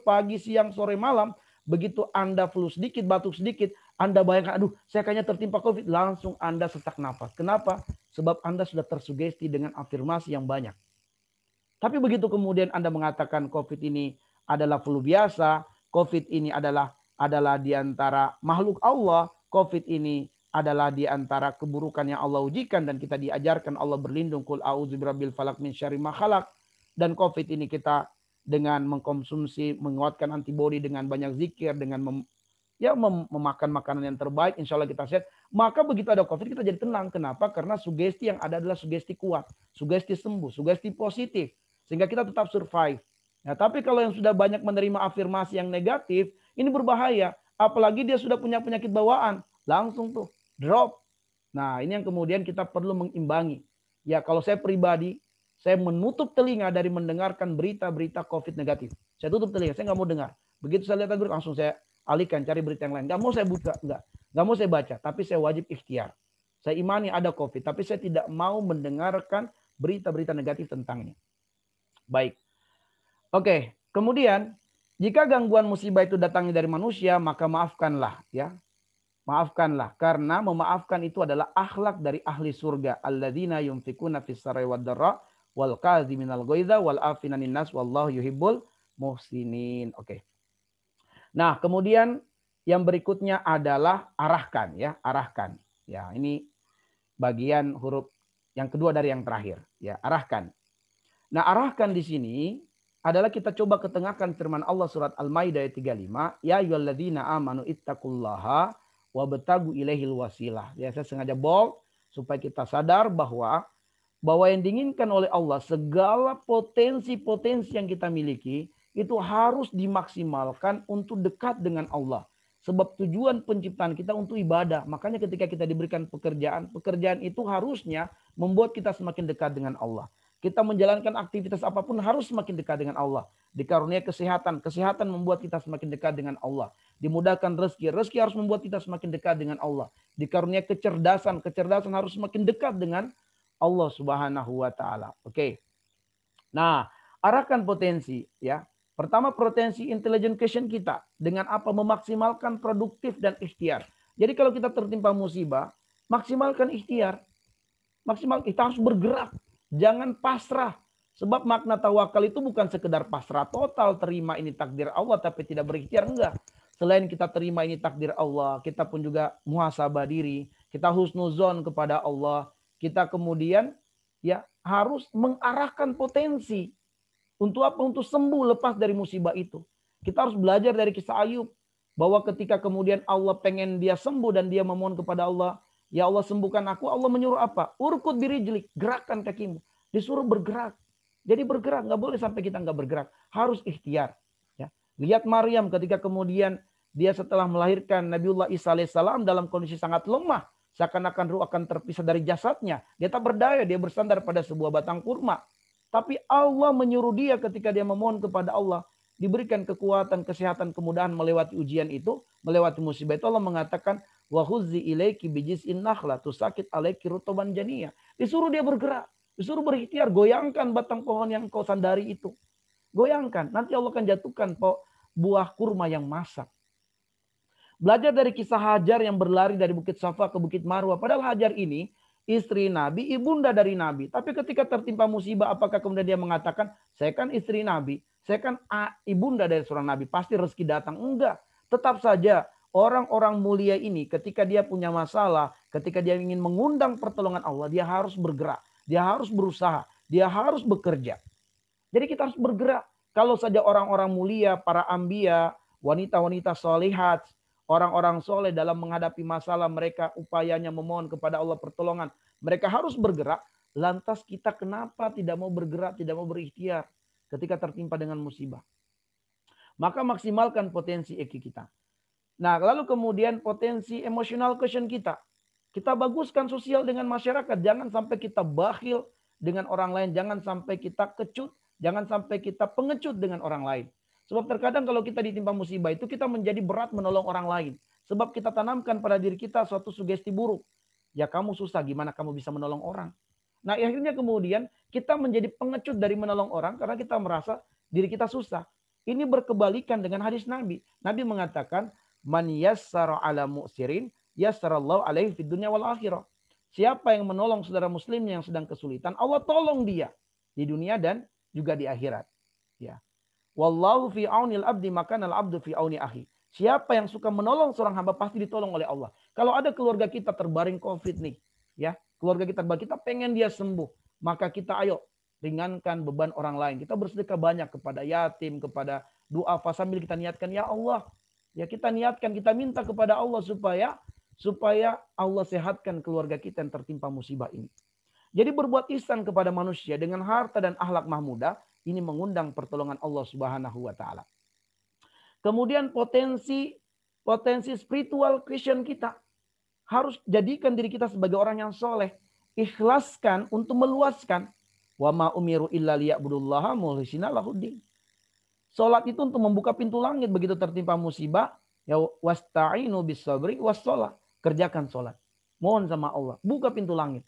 Speaker 2: pagi, siang, sore, malam. Begitu Anda flu sedikit, batuk sedikit, Anda bayangkan, aduh saya kayaknya tertimpa COVID. Langsung Anda sesak nafas. Kenapa? Sebab Anda sudah tersugesti dengan afirmasi yang banyak. Tapi begitu kemudian Anda mengatakan COVID ini adalah flu biasa, COVID ini adalah di antara makhluk Allah, COVID ini adalah di antara keburukan yang Allah ujikan dan kita diajarkan Allah berlindung, qul a'udzu birabbil falaq min syarri ma khalaq. Dan COVID ini kita dengan mengkonsumsi, menguatkan antibodi dengan banyak zikir, dengan ya memakan makanan yang terbaik, insya Allah kita sehat. Maka begitu ada COVID kita jadi tenang. Kenapa? Karena sugesti yang ada adalah sugesti kuat, sugesti sembuh, sugesti positif. Sehingga kita tetap survive. Nah, tapi kalau yang sudah banyak menerima afirmasi yang negatif, ini berbahaya. Apalagi dia sudah punya penyakit bawaan, langsung tuh drop. Nah, ini yang kemudian kita perlu mengimbangi. Ya, kalau saya pribadi, saya menutup telinga dari mendengarkan berita-berita COVID negatif. Saya tutup telinga, saya nggak mau dengar. Begitu saya lihat berita, langsung saya alihkan, cari berita yang lain. Nggak mau saya buka, nggak mau saya baca, tapi saya wajib ikhtiar. Saya imani ada COVID, tapi saya tidak mau mendengarkan berita-berita negatif tentangnya. Baik. Oke, kemudian jika gangguan musibah itu datangnya dari manusia, maka maafkanlah, ya. Maafkanlah, karena memaafkan itu adalah akhlak dari ahli surga. Alladzina yunfikuna fis sarai wad dharra wal kadziminal ghaidza wal afina 'anil nas wallahu yuhibbul muhsinin. Oke. Nah, kemudian yang berikutnya adalah arahkan, ya, arahkan. Ya, ini bagian huruf yang kedua dari yang terakhir, ya, arahkan. Nah, arahkan di sini adalah kita coba ketengahkan firman Allah surat Al-Maidah ayat 35, ya ayyuhalladzina amanu ittaqullaha wabtagu ilaihil wasilah. Ya, saya sengaja bold supaya kita sadar bahwa yang diinginkan oleh Allah, segala potensi-potensi yang kita miliki itu harus dimaksimalkan untuk dekat dengan Allah. Sebab tujuan penciptaan kita untuk ibadah. Makanya ketika kita diberikan pekerjaan itu harusnya membuat kita semakin dekat dengan Allah. Kita menjalankan aktivitas apapun harus semakin dekat dengan Allah. Dikarunia kesehatan membuat kita semakin dekat dengan Allah. Dimudahkan rezeki harus membuat kita semakin dekat dengan Allah. Dikarunia kecerdasan harus semakin dekat dengan Allah Subhanahu wa taala. Oke. Nah, arahkan potensi, ya. Pertama, potensi intelligent quotient kita dengan apa? Memaksimalkan produktif dan ikhtiar. Jadi kalau kita tertimpa musibah, maksimalkan ikhtiar. Kita harus bergerak, jangan pasrah. Sebab makna tawakal itu bukan sekedar pasrah total, terima ini takdir Allah tapi tidak berikhtiar, enggak. Selain kita terima ini takdir Allah, kita pun juga muhasabah diri, kita husnuzon kepada Allah, kita kemudian ya harus mengarahkan potensi untuk apa? Untuk sembuh lepas dari musibah itu. Kita harus belajar dari kisah Ayub bahwa ketika kemudian Allah pengen dia sembuh dan dia memohon kepada Allah, ya Allah sembuhkan aku, Allah menyuruh apa? Urkud birijlik, gerakkan kakimu. Disuruh bergerak. Jadi bergerak, nggak boleh sampai kita nggak bergerak, harus ikhtiar. Ya. Lihat Maryam ketika kemudian dia setelah melahirkan Nabiullah Isa alaihissalam dalam kondisi sangat lemah, seakan-akan ruh akan terpisah dari jasadnya. Dia tak berdaya, dia bersandar pada sebuah batang kurma. Tapi Allah menyuruh dia ketika dia memohon kepada Allah, diberikan kekuatan, kesehatan, kemudahan melewati ujian itu, melewati musibah itu. Allah mengatakan, wa huzzi ilaiki bijiz'in nakhla tusakit alaiki rutoban janiyah. Disuruh dia bergerak, disuruh berikhtiar, goyangkan batang pohon yang kau sandari itu. Goyangkan, nanti Allah akan jatuhkan buah kurma yang masak. Belajar dari kisah Hajar yang berlari dari Bukit Safa ke Bukit Marwah. Padahal Hajar ini istri Nabi, ibunda dari Nabi. Tapi ketika tertimpa musibah, apakah kemudian dia mengatakan, saya kan istri Nabi, saya kan ibunda dari seorang Nabi, pasti rezeki datang. Enggak. Tetap saja orang-orang mulia ini ketika dia punya masalah, ketika dia ingin mengundang pertolongan Allah, dia harus bergerak, dia harus berusaha, dia harus bekerja. Jadi kita harus bergerak. Kalau saja orang-orang mulia, para anbiya, wanita-wanita solihat, orang-orang soleh dalam menghadapi masalah mereka upayanya memohon kepada Allah pertolongan. Mereka harus bergerak. Lantas kita kenapa tidak mau bergerak, tidak mau berikhtiar ketika tertimpa dengan musibah? Maka maksimalkan potensi EQ kita. Nah, lalu kemudian potensi emotional quotient kita. Kita baguskan sosial dengan masyarakat. Jangan sampai kita bakhil dengan orang lain. Jangan sampai kita kecut. Jangan sampai kita pengecut dengan orang lain. Sebab terkadang kalau kita ditimpa musibah itu kita menjadi berat menolong orang lain. Sebab kita tanamkan pada diri kita suatu sugesti buruk. Ya kamu susah, gimana kamu bisa menolong orang? Nah akhirnya kemudian kita menjadi pengecut dari menolong orang karena kita merasa diri kita susah. Ini berkebalikan dengan hadis Nabi. Nabi mengatakan, man yassara ala mu'sirin yassarallahu alaihi fid dunya wal akhirah. Siapa yang menolong saudara muslimnya yang sedang kesulitan, Allah tolong dia di dunia dan juga di akhirat. Ya. Wallahu fi aunil abdi makana al abdu fi auni akhi. Siapa yang suka menolong seorang hamba pasti ditolong oleh Allah. Kalau ada keluarga kita terbaring COVID nih, ya, keluarga kita pengen dia sembuh, maka kita ayo ringankan beban orang lain. Kita bersedekah banyak kepada yatim, kepada duafa sambil kita niatkan, ya Allah, Ya, kita niatkan, kita minta kepada Allah supaya Allah sehatkan keluarga kita yang tertimpa musibah ini. Jadi berbuat ihsan kepada manusia dengan harta dan akhlak mahmudah ini mengundang pertolongan Allah Subhanahu wa taala. Kemudian potensi spiritual Christian kita harus jadikan diri kita sebagai orang yang soleh, ikhlaskan untuk meluaskan. Wa ma umiru illa liya'budullaha mukhlishina lahuddin. Salat itu untuk membuka pintu langit begitu tertimpa musibah, ya wasta'inu bis-sabri was-shalah. Kerjakan salat. Mohon sama Allah, buka pintu langit.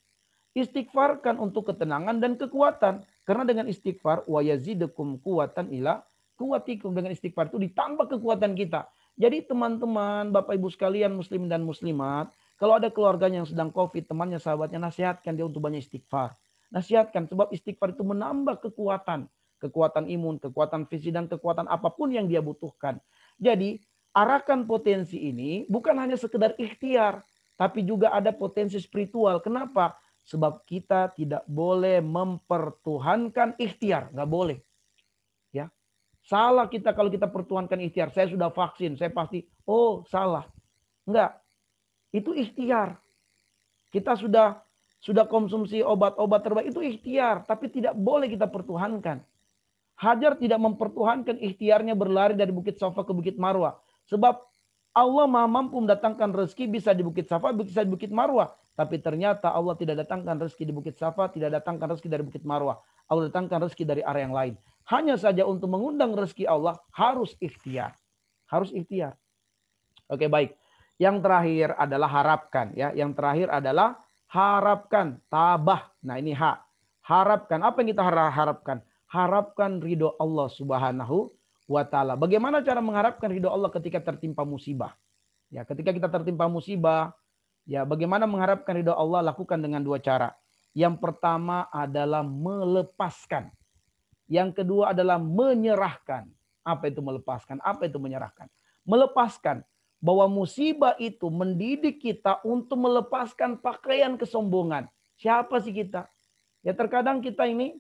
Speaker 2: Istighfarkan untuk ketenangan dan kekuatan. Karena dengan istighfar wa yazidukum quwatan ila quwatikum, dengan istighfar itu ditambah kekuatan kita. Jadi teman-teman, Bapak Ibu sekalian muslim dan muslimat, kalau ada keluarganya yang sedang Covid, temannya, sahabatnya, nasihatkan dia untuk banyak istighfar. Nasihatkan, sebab istighfar itu menambah kekuatan. Kekuatan imun, kekuatan fisik, dan kekuatan apapun yang dia butuhkan. Jadi, arahkan potensi ini bukan hanya sekedar ikhtiar, tapi juga ada potensi spiritual. Kenapa? Sebab kita tidak boleh mempertuhankan ikhtiar. Nggak boleh. Ya. Salah kita kalau kita pertuhankan ikhtiar. Saya sudah vaksin, saya pasti, oh salah. Enggak. Itu ikhtiar. Kita sudah konsumsi obat-obat terbaik, itu ikhtiar. Tapi tidak boleh kita pertuhankan. Hajar tidak mempertuhankan ikhtiarnya berlari dari Bukit Safa ke Bukit Marwah. Sebab Allah Maha mampu mendatangkan rezeki bisa di Bukit Safa, bisa di Bukit Marwah. Tapi ternyata Allah tidak datangkan rezeki di Bukit Safa, tidak datangkan rezeki dari Bukit Marwah. Allah datangkan rezeki dari area yang lain. Hanya saja untuk mengundang rezeki Allah harus ikhtiar. Harus ikhtiar. Oke, baik. Yang terakhir adalah harapkan. Ya, yang terakhir adalah harapkan. Tabah. Nah, ini H. Harapkan. Apa yang kita harapkan? Harapkan ridho Allah Subhanahu wa taala. Bagaimana cara mengharapkan ridho Allah ketika tertimpa musibah? Ya, ketika kita tertimpa musibah, ya bagaimana mengharapkan ridho Allah? Lakukan dengan dua cara. Yang pertama adalah melepaskan. Yang kedua adalah menyerahkan. Apa itu melepaskan? Apa itu menyerahkan? Melepaskan bahwa musibah itu mendidik kita untuk melepaskan pakaian kesombongan. Siapa sih kita? Ya terkadang kita ini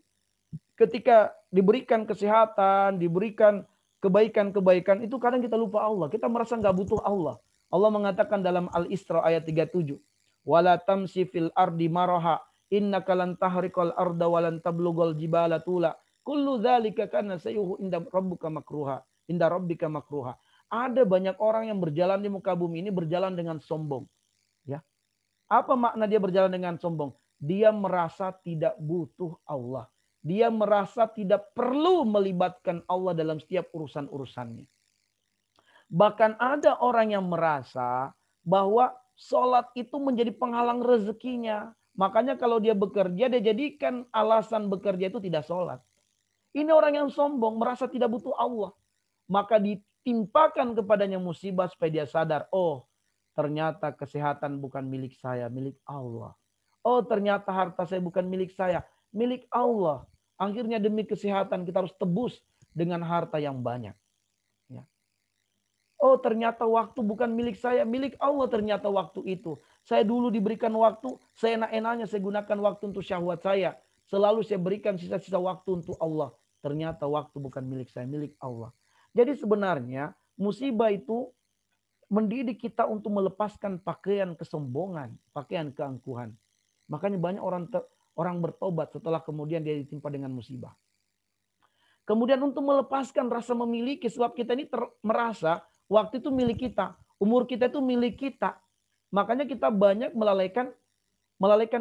Speaker 2: ketika diberikan kesehatan, diberikan kebaikan-kebaikan, itu kadang kita lupa Allah. Kita merasa nggak butuh Allah. Allah mengatakan dalam Al-Isra ayat 37. Wala tamsi fil ardi maraha innaka lan tahriqal arda wa lan tablughal jibala tula. Kullu dzalika kana sayuhu inda rabbika makruha. Inda rabbika makruha. Ada banyak orang yang berjalan di muka bumi ini berjalan dengan sombong. Ya. Apa makna dia berjalan dengan sombong? Dia merasa tidak butuh Allah. Dia merasa tidak perlu melibatkan Allah dalam setiap urusan-urusannya. Bahkan ada orang yang merasa bahwa sholat itu menjadi penghalang rezekinya. Makanya kalau dia bekerja, dia jadikan alasan bekerja itu tidak sholat. Ini orang yang sombong, merasa tidak butuh Allah. Maka ditimpakan kepadanya musibah supaya dia sadar, oh ternyata kesehatan bukan milik saya, milik Allah. Oh ternyata harta saya bukan milik saya, milik Allah. Akhirnya demi kesehatan kita harus tebus dengan harta yang banyak. Ya. Oh ternyata waktu bukan milik saya, milik Allah ternyata waktu itu. Saya dulu diberikan waktu, saya enak-enaknya saya gunakan waktu untuk syahwat saya. Selalu saya berikan sisa-sisa waktu untuk Allah. Ternyata waktu bukan milik saya, milik Allah. Jadi sebenarnya musibah itu mendidik kita untuk melepaskan pakaian kesombongan, pakaian keangkuhan. Makanya banyak orang bertobat setelah kemudian dia ditimpa dengan musibah. Kemudian untuk melepaskan rasa memiliki, sebab kita ini merasa waktu itu milik kita, umur kita itu milik kita. Makanya kita banyak melalaikan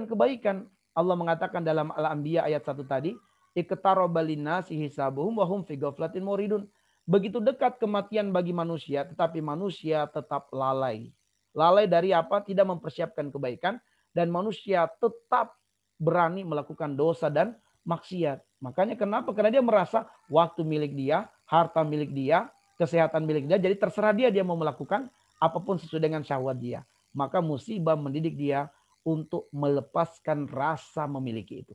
Speaker 2: kebaikan. Allah mengatakan dalam Al-Anbiya ayat 1 tadi, iqtaraba linnasi hisabuhum wa hum fi ghaflatin muridun. Begitu dekat kematian bagi manusia, tetapi manusia tetap lalai. Lalai dari apa? Tidak mempersiapkan kebaikan, dan manusia tetap berani melakukan dosa dan maksiat. Makanya kenapa? Karena dia merasa waktu milik dia, harta milik dia, kesehatan milik dia. Jadi terserah dia mau melakukan apapun sesuai dengan syahwat dia. Maka musibah mendidik dia untuk melepaskan rasa memiliki itu.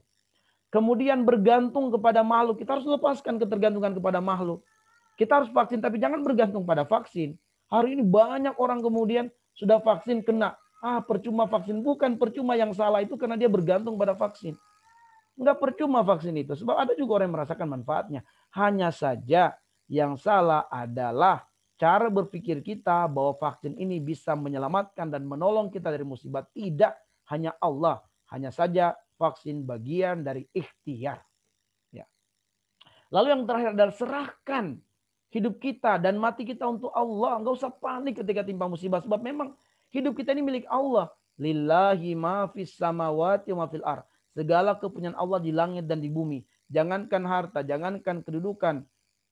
Speaker 2: Kemudian bergantung kepada makhluk. Kita harus lepaskan ketergantungan kepada makhluk. Kita harus vaksin, tapi jangan bergantung pada vaksin. Hari ini banyak orang kemudian sudah vaksin kena. Percuma vaksin. Bukan percuma, yang salah itu karena dia bergantung pada vaksin. Enggak percuma vaksin itu. Sebab ada juga orang yang merasakan manfaatnya. Hanya saja yang salah adalah cara berpikir kita bahwa vaksin ini bisa menyelamatkan dan menolong kita dari musibah. Tidak, hanya Allah. Hanya saja vaksin bagian dari ikhtiar. Ya. Lalu yang terakhir adalah serahkan hidup kita dan mati kita untuk Allah. Enggak usah panik ketika timpa musibah. Sebab memang hidup kita ini milik Allah. Lillahi ma fis samawati wa ma fil ardh. Segala kepunyaan Allah di langit dan di bumi. Jangankan harta, jangankan kedudukan,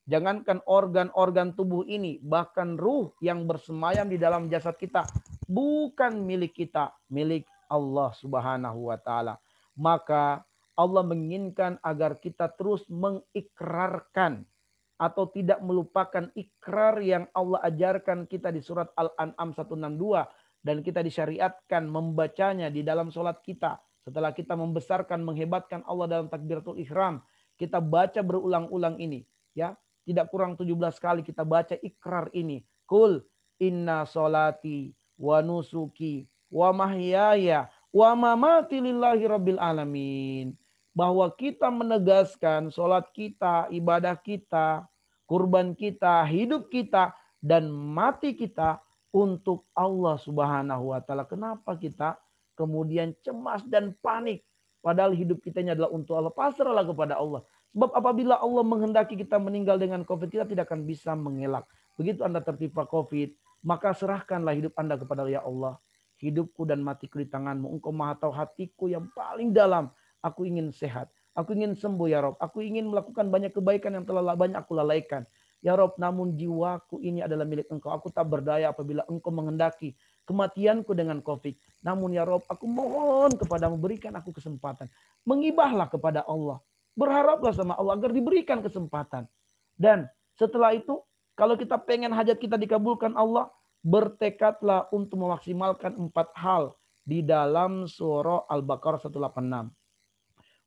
Speaker 2: jangankan organ-organ tubuh ini, bahkan ruh yang bersemayam di dalam jasad kita bukan milik kita, milik Allah Subhanahu wa taala. Maka Allah menginginkan agar kita terus mengikrarkan atau tidak melupakan ikrar yang Allah ajarkan kita di surat Al-An'am 162 dan kita disyariatkan membacanya di dalam sholat kita. Setelah kita membesarkan, menghebatkan Allah dalam takbiratul ihram, kita baca berulang-ulang ini, ya. Tidak kurang 17 kali kita baca ikrar ini. Kul inna solati wa nusuki wa mahyaya wa mamati lillahi rabbil alamin. Bahwa kita menegaskan sholat kita, ibadah kita, kurban kita, hidup kita, dan mati kita untuk Allah Subhanahu wa taala. Kenapa kita kemudian cemas dan panik? Padahal hidup kita ini adalah untuk Allah. Pasrahlah kepada Allah. Sebab apabila Allah menghendaki kita meninggal dengan COVID, kita tidak akan bisa mengelak. Begitu Anda tertimpa COVID, maka serahkanlah hidup Anda kepada Ya Allah. Hidupku dan matiku di tangan-Mu. Engkau maha tahu hatiku yang paling dalam. Aku ingin sehat. Aku ingin sembuh ya Rob. Aku ingin melakukan banyak kebaikan yang telah banyak aku lalaikan. Ya Rob, namun jiwaku ini adalah milik Engkau. Aku tak berdaya apabila Engkau menghendaki kematianku dengan COVID. Namun ya Rob, aku mohon kepadamu, berikan aku kesempatan. Mengibahlah kepada Allah. Berharaplah sama Allah agar diberikan kesempatan. Dan setelah itu, kalau kita pengen hajat kita dikabulkan Allah, bertekadlah untuk memaksimalkan 4 hal di dalam surah Al-Baqarah 186.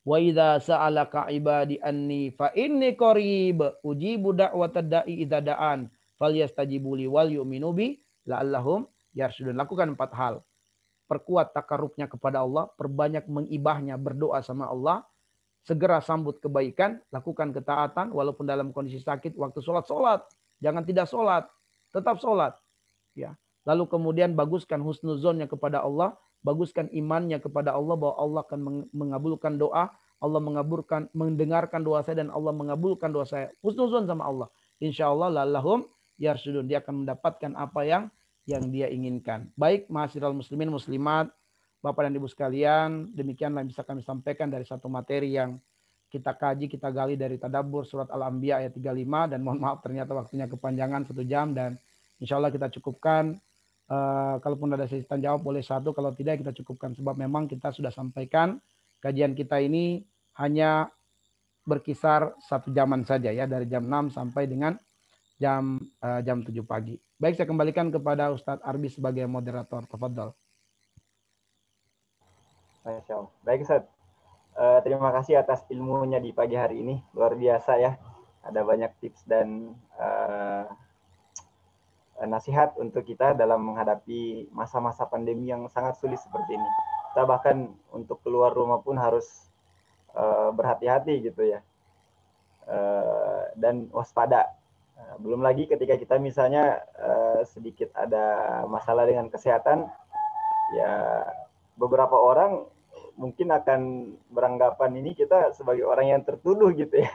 Speaker 2: Wa idza sa'alaka ibadi anni fa inni qarib ujibu da'watad da'i idza da'an falyastajibu li wal yu'minu bi la'allahum yarshudun. Lakukan 4 hal. Perkuat takarrubnya kepada Allah, perbanyak mengibahnya, berdoa sama Allah, segera sambut kebaikan, lakukan ketaatan walaupun dalam kondisi sakit, waktu sholat, jangan tidak sholat, tetap sholat. Ya. Lalu kemudian baguskan husnuzonnya kepada Allah, baguskan imannya kepada Allah bahwa Allah akan mengabulkan doa, Allah mendengarkan doa saya dan Allah mengabulkan doa saya. Husnuzon sama Allah. Insya Allah lallahum yarsudun. Dia akan mendapatkan apa yang dia inginkan. Baik, ma'asyiral muslimin muslimat, Bapak dan Ibu sekalian, demikianlah yang bisa kami sampaikan dari satu materi yang kita kaji, kita gali dari Tadabbur surat Al-Anbiya ayat 35, dan mohon maaf ternyata waktunya kepanjangan 1 jam, dan insya Allah kita cukupkan. Kalaupun ada sesi tanya jawab boleh 1, kalau tidak kita cukupkan sebab memang kita sudah sampaikan kajian kita ini hanya berkisar 1 jaman saja ya, dari jam 6 sampai dengan jam 7 pagi. Baik, saya kembalikan kepada Ustadz Arbi sebagai moderator. Tafadhol.
Speaker 1: Masya Allah. Baik Ustadz, terima kasih atas ilmunya di pagi hari ini, luar biasa ya. Ada banyak tips dan nasihat untuk kita dalam menghadapi masa-masa pandemi yang sangat sulit seperti ini. Kita bahkan untuk keluar rumah pun harus berhati-hati gitu ya, dan waspada. Belum lagi ketika kita misalnya sedikit ada masalah dengan kesehatan, ya beberapa orang mungkin akan beranggapan ini kita sebagai orang yang tertuduh gitu ya.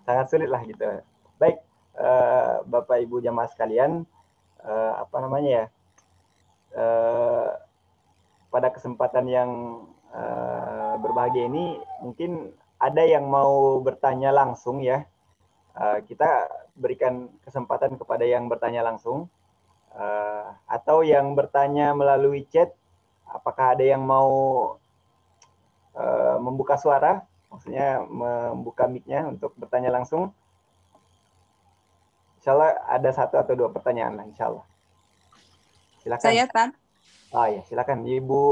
Speaker 1: Sangat sulit lah gitu. Baik, Bapak Ibu jamaah sekalian, pada kesempatan yang berbahagia ini mungkin ada yang mau bertanya langsung ya. Kita berikan kesempatan kepada yang bertanya langsung, atau yang bertanya melalui chat. Apakah ada yang mau membuka suara, maksudnya membuka mic-nya untuk bertanya langsung? Insya Allah ada 1 atau 2 pertanyaan lah, insya Allah. Silakan.
Speaker 4: Saya Tan.
Speaker 1: Oh ya, silakan Ibu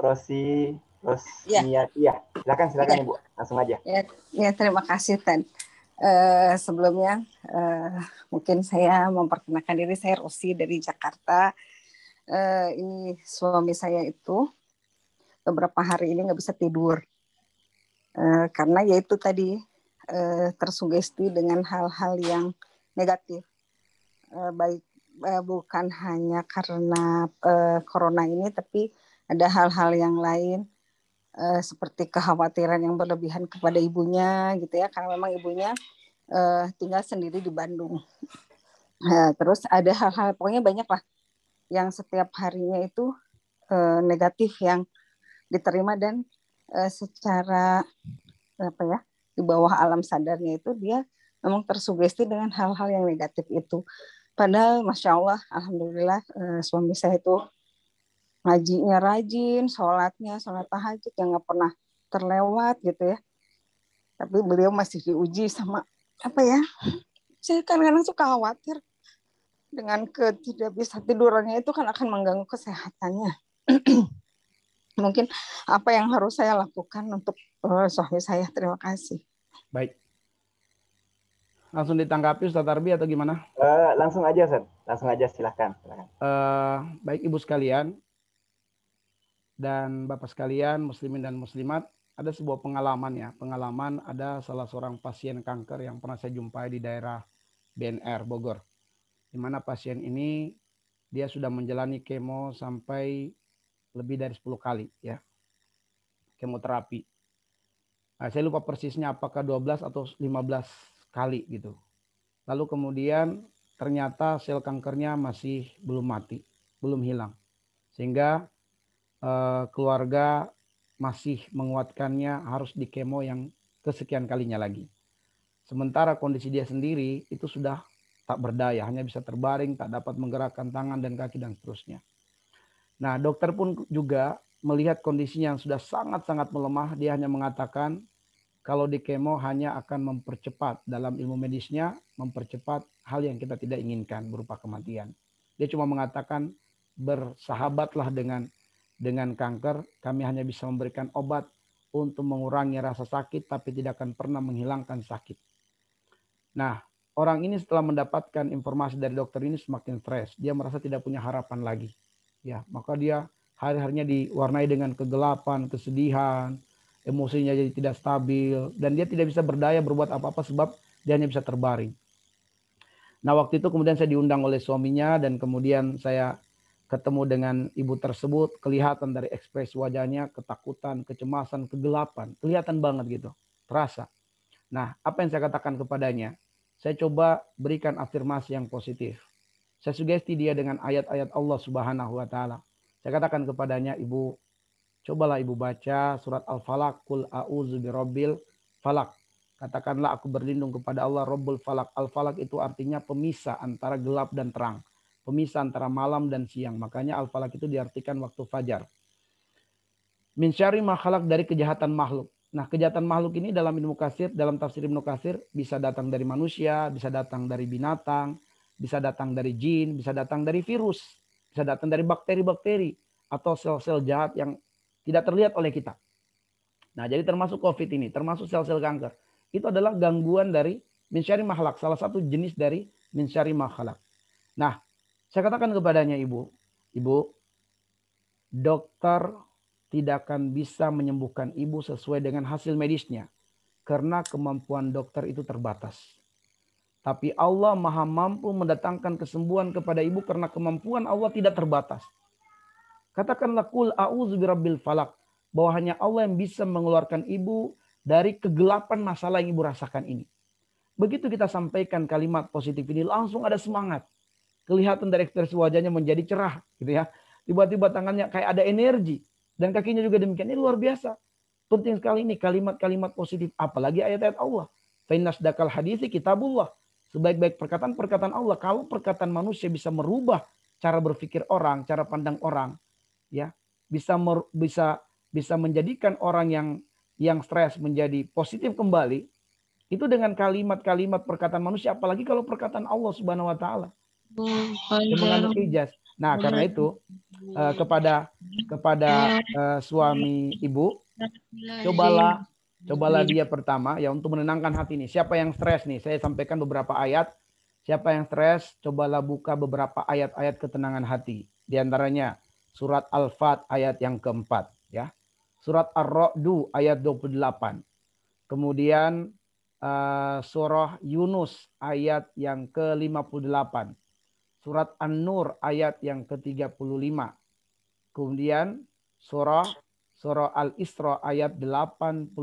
Speaker 1: Rosniati ya. Silakan ya. Ibu, langsung aja.
Speaker 4: Ya, terima kasih Tan. Sebelumnya mungkin saya memperkenalkan diri, saya Rosi dari Jakarta. Ini suami saya itu beberapa hari ini nggak bisa tidur karena yaitu tadi tersugesti dengan hal-hal yang negatif. baik bukan hanya karena corona ini, tapi ada hal-hal yang lain seperti kekhawatiran yang berlebihan kepada ibunya gitu ya, karena memang ibunya tinggal sendiri di Bandung. Terus ada hal-hal pokoknya banyak lah yang setiap harinya itu negatif yang diterima, dan secara apa ya, di bawah alam sadarnya itu dia memang tersugesti dengan hal-hal yang negatif itu. Padahal Masya Allah, Alhamdulillah suami saya itu ngajinya rajin, sholat tahajud yang nggak pernah terlewat gitu ya. Tapi beliau masih diuji sama apa ya, saya kadang-kadang suka khawatir dengan tidak bisa tidurannya itu kan akan mengganggu kesehatannya. Mungkin apa yang harus saya lakukan untuk suami saya. Terima kasih.
Speaker 2: Baik. Langsung ditanggapi Ustaz Arbi atau gimana?
Speaker 1: Langsung aja, Ustaz. Langsung aja, silakan.
Speaker 2: Baik Ibu sekalian dan Bapak sekalian, muslimin dan muslimat, ada sebuah pengalaman ya. Pengalaman ada salah seorang pasien kanker yang pernah saya jumpai di daerah BNR Bogor. Di mana pasien ini dia sudah menjalani kemo sampai lebih dari 10 kali ya. Kemoterapi. Nah, saya lupa persisnya apakah 12 atau 15 kali gitu. Lalu kemudian ternyata sel kankernya masih belum mati, belum hilang. Sehingga keluarga masih menguatkannya harus di kemo yang kesekian kalinya lagi. Sementara kondisi dia sendiri itu sudah tak berdaya, hanya bisa terbaring, tak dapat menggerakkan tangan dan kaki dan seterusnya. Nah, dokter pun juga melihat kondisinya yang sudah sangat-sangat melemah, dia hanya mengatakan kalau di kemo hanya akan mempercepat, dalam ilmu medisnya, mempercepat hal yang kita tidak inginkan berupa kematian. Dia cuma mengatakan bersahabatlah dengan kanker, kami hanya bisa memberikan obat untuk mengurangi rasa sakit, tapi tidak akan pernah menghilangkan sakit. Nah, orang ini setelah mendapatkan informasi dari dokter ini semakin stres, dia merasa tidak punya harapan lagi. Ya, maka dia hari-harinya diwarnai dengan kegelapan, kesedihan, emosinya jadi tidak stabil, dan dia tidak bisa berdaya berbuat apa-apa sebab dia hanya bisa terbaring. Nah, waktu itu kemudian saya diundang oleh suaminya dan kemudian saya ketemu dengan ibu tersebut, kelihatan dari ekspresi wajahnya ketakutan, kecemasan, kegelapan, kelihatan banget gitu, terasa. Nah, apa yang saya katakan kepadanya? Saya coba berikan afirmasi yang positif. Saya sugesti dia dengan ayat-ayat Allah Subhanahu wa taala. Saya katakan kepadanya, Ibu, cobalah Ibu baca surat Al-Falaq, Qul a'udzu birabbil falaq. Katakanlah aku berlindung kepada Allah Rabbul Falaq. Al-Falaq itu artinya pemisah antara gelap dan terang. Pemisah antara malam dan siang. Makanya Al-Falaq itu diartikan waktu fajar. Min syarri ma khalaq, dari kejahatan makhluk. Nah, kejahatan makhluk ini dalam ilmu kasir, dalam tafsir Ibnu Katsir, bisa datang dari manusia, bisa datang dari binatang, bisa datang dari jin, bisa datang dari virus, bisa datang dari bakteri-bakteri atau sel-sel jahat yang tidak terlihat oleh kita. Nah, jadi termasuk COVID ini, termasuk sel-sel kanker. Itu adalah gangguan dari min syarri ma khalaq, salah satu jenis dari min syarri ma khalaq. Nah, saya katakan kepadanya, Ibu, dokter tidak akan bisa menyembuhkan ibu sesuai dengan hasil medisnya. Karena kemampuan dokter itu terbatas. Tapi Allah maha mampu mendatangkan kesembuhan kepada ibu karena kemampuan Allah tidak terbatas. Katakanlah Qul a'udzu birabbil falaq. Bahwa hanya Allah yang bisa mengeluarkan ibu dari kegelapan masalah yang ibu rasakan ini. Begitu kita sampaikan kalimat positif ini, langsung ada semangat. Kelihatan dari ekspresi wajahnya menjadi cerah. Gitu ya. Tiba-tiba tangannya kayak ada energi. Dan kakinya juga demikian. Ini luar biasa. Penting sekali ini kalimat-kalimat positif. Apalagi ayat-ayat Allah. Fa'innasdaqal hadithi kitabullah. Sebaik-baik perkataan Allah. Kalau perkataan manusia bisa merubah cara berpikir orang, cara pandang orang, ya, bisa menjadikan orang yang stres menjadi positif kembali. Itu dengan kalimat-kalimat perkataan manusia. Apalagi kalau perkataan Allah Subhanahu wa taala. Yang mengandung ijaz. Nah, karena itu kepada suami ibu, cobalah dia pertama ya untuk menenangkan hati nih. Siapa yang stres nih? Saya sampaikan beberapa ayat. Siapa yang stres, cobalah buka beberapa ayat-ayat ketenangan hati. Di antaranya surat Al-Fat ayat yang keempat, ya. Surat Ar-Ra'du ayat 28. Kemudian surah Yunus ayat yang ke-58. surat An-Nur ayat yang ke-35. Kemudian surah Al-Isra ayat 82.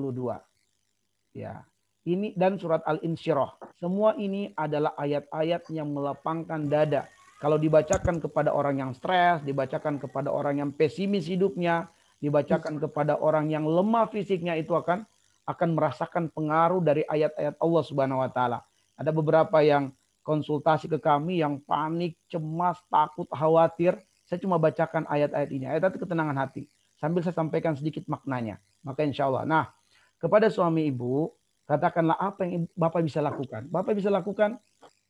Speaker 2: Ya. Ini dan surat Al-Insyirah. Semua ini adalah ayat-ayat yang melapangkan dada. Kalau dibacakan kepada orang yang stres, dibacakan kepada orang yang pesimis hidupnya, dibacakan kepada orang yang lemah fisiknya, itu akan merasakan pengaruh dari ayat-ayat Allah Subhanahu wa taala. Ada beberapa yang konsultasi ke kami yang panik, cemas, takut, khawatir. Saya cuma bacakan ayat-ayat ini. Ayat itu ketenangan hati. Sambil saya sampaikan sedikit maknanya. Maka insya Allah. Nah, kepada suami ibu, katakanlah apa yang Bapak bisa lakukan. Bapak bisa lakukan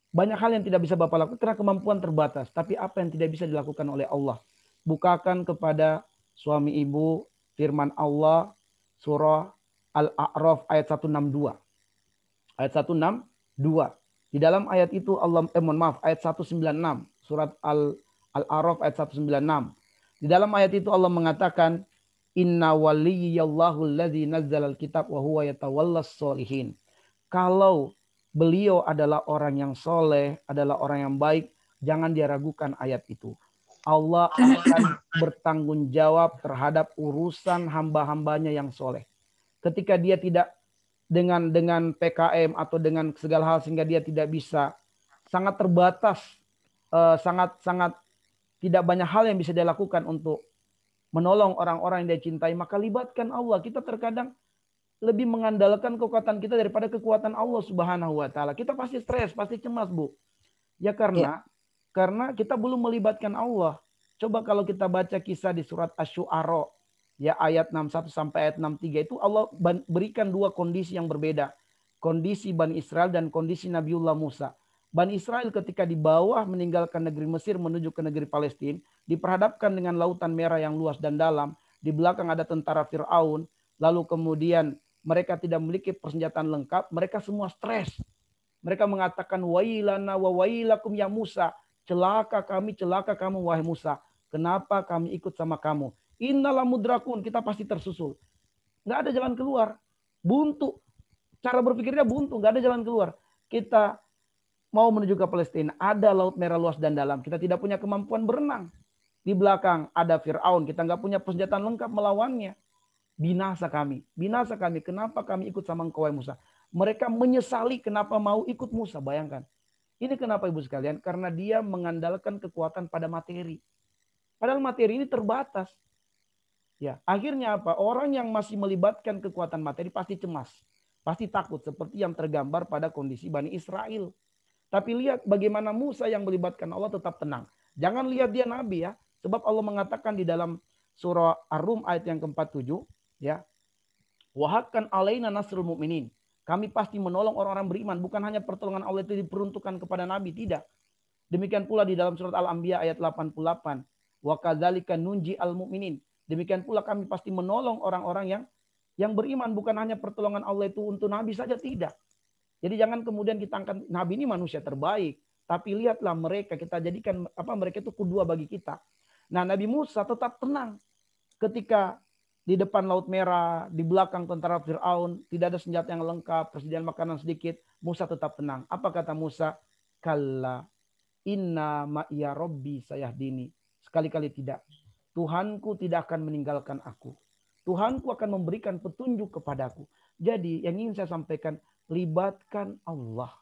Speaker 2: banyak hal yang tidak bisa Bapak lakukan karena kemampuan terbatas. Tapi apa yang tidak bisa dilakukan oleh Allah. Bukakan kepada suami ibu firman Allah surah Al-A'raf ayat 162. Ayat 162. Di dalam ayat itu Allah ayat 196. Surat Al-A'raf ayat 196. Di dalam ayat itu Allah mengatakan Inna waliyallahu alladzi nazzalal kitab wa huwa yatawallas sholihin. Kalau beliau adalah orang yang soleh, adalah orang yang baik, jangan dia ragukan ayat itu. Allah akan bertanggung jawab terhadap urusan hamba-hambanya yang soleh. Ketika dia tidak dengan PKM atau dengan segala hal sehingga dia tidak bisa, sangat terbatas, sangat tidak banyak hal yang bisa dia lakukan untuk menolong orang-orang yang dia cintai, maka libatkan Allah. Kita terkadang lebih mengandalkan kekuatan kita daripada kekuatan Allah Subhanahu wa taala. Kita pasti stres, pasti cemas, Bu. Ya karena kita belum melibatkan Allah. Coba kalau kita baca kisah di surat Asy-Syu'ara ya ayat 61 sampai ayat 63 itu Allah berikan dua kondisi yang berbeda. Kondisi Bani Israel dan kondisi Nabiullah Musa. Bani Israel ketika di bawah meninggalkan negeri Mesir menuju ke negeri Palestina, diperhadapkan dengan lautan merah yang luas dan dalam, di belakang ada tentara Fir'aun, lalu kemudian mereka tidak memiliki persenjataan lengkap, mereka semua stres. Mereka mengatakan, wailana wa wailakum ya Musa, celaka kami, celaka kamu wahai Musa, kenapa kami ikut sama kamu? Innalah mudrakun, kita pasti tersusul. Nggak ada jalan keluar, buntu. Cara berpikirnya buntu, nggak ada jalan keluar. Kita mau menuju ke Palestina, ada laut merah luas dan dalam. Kita tidak punya kemampuan berenang. Di belakang ada Fir'aun, kita nggak punya persenjataan lengkap melawannya. Binasa kami. Kenapa kami ikut sama engkau, Musa? Mereka menyesali kenapa mau ikut Musa. Bayangkan. Ini kenapa ibu sekalian? Karena dia mengandalkan kekuatan pada materi. Padahal materi ini terbatas. Ya, akhirnya apa? Orang yang masih melibatkan kekuatan materi pasti cemas. Pasti takut. Seperti yang tergambar pada kondisi Bani Israel. Tapi lihat bagaimana Musa yang melibatkan Allah tetap tenang. Jangan lihat dia nabi ya. Sebab Allah mengatakan di dalam surah Ar-Rum ayat yang ke-47 ya. Wa haqqan alaina nasrul mu'minin. Kami pasti menolong orang-orang beriman, bukan hanya pertolongan Allah itu diperuntukkan kepada nabi, tidak. Demikian pula di dalam surat Al-Anbiya ayat 88. Wa kadzalika nunji al-mu'minin. Demikian pula kami pasti menolong orang-orang yang beriman, bukan hanya pertolongan Allah itu untuk nabi saja, tidak. Jadi jangan kemudian kita angkat nabi ini manusia terbaik, tapi lihatlah mereka, kita jadikan mereka itu kedua bagi kita. Nah, Nabi Musa tetap tenang ketika di depan Laut Merah, di belakang tentara Fir'aun, tidak ada senjata yang lengkap, persediaan makanan sedikit, Musa tetap tenang. Apa kata Musa? Kalla inna ma'iya rabbi sayahdini. Sekali-kali tidak. Tuhanku tidak akan meninggalkan aku. Tuhanku akan memberikan petunjuk kepadaku. Jadi yang ingin saya sampaikan, libatkan Allah.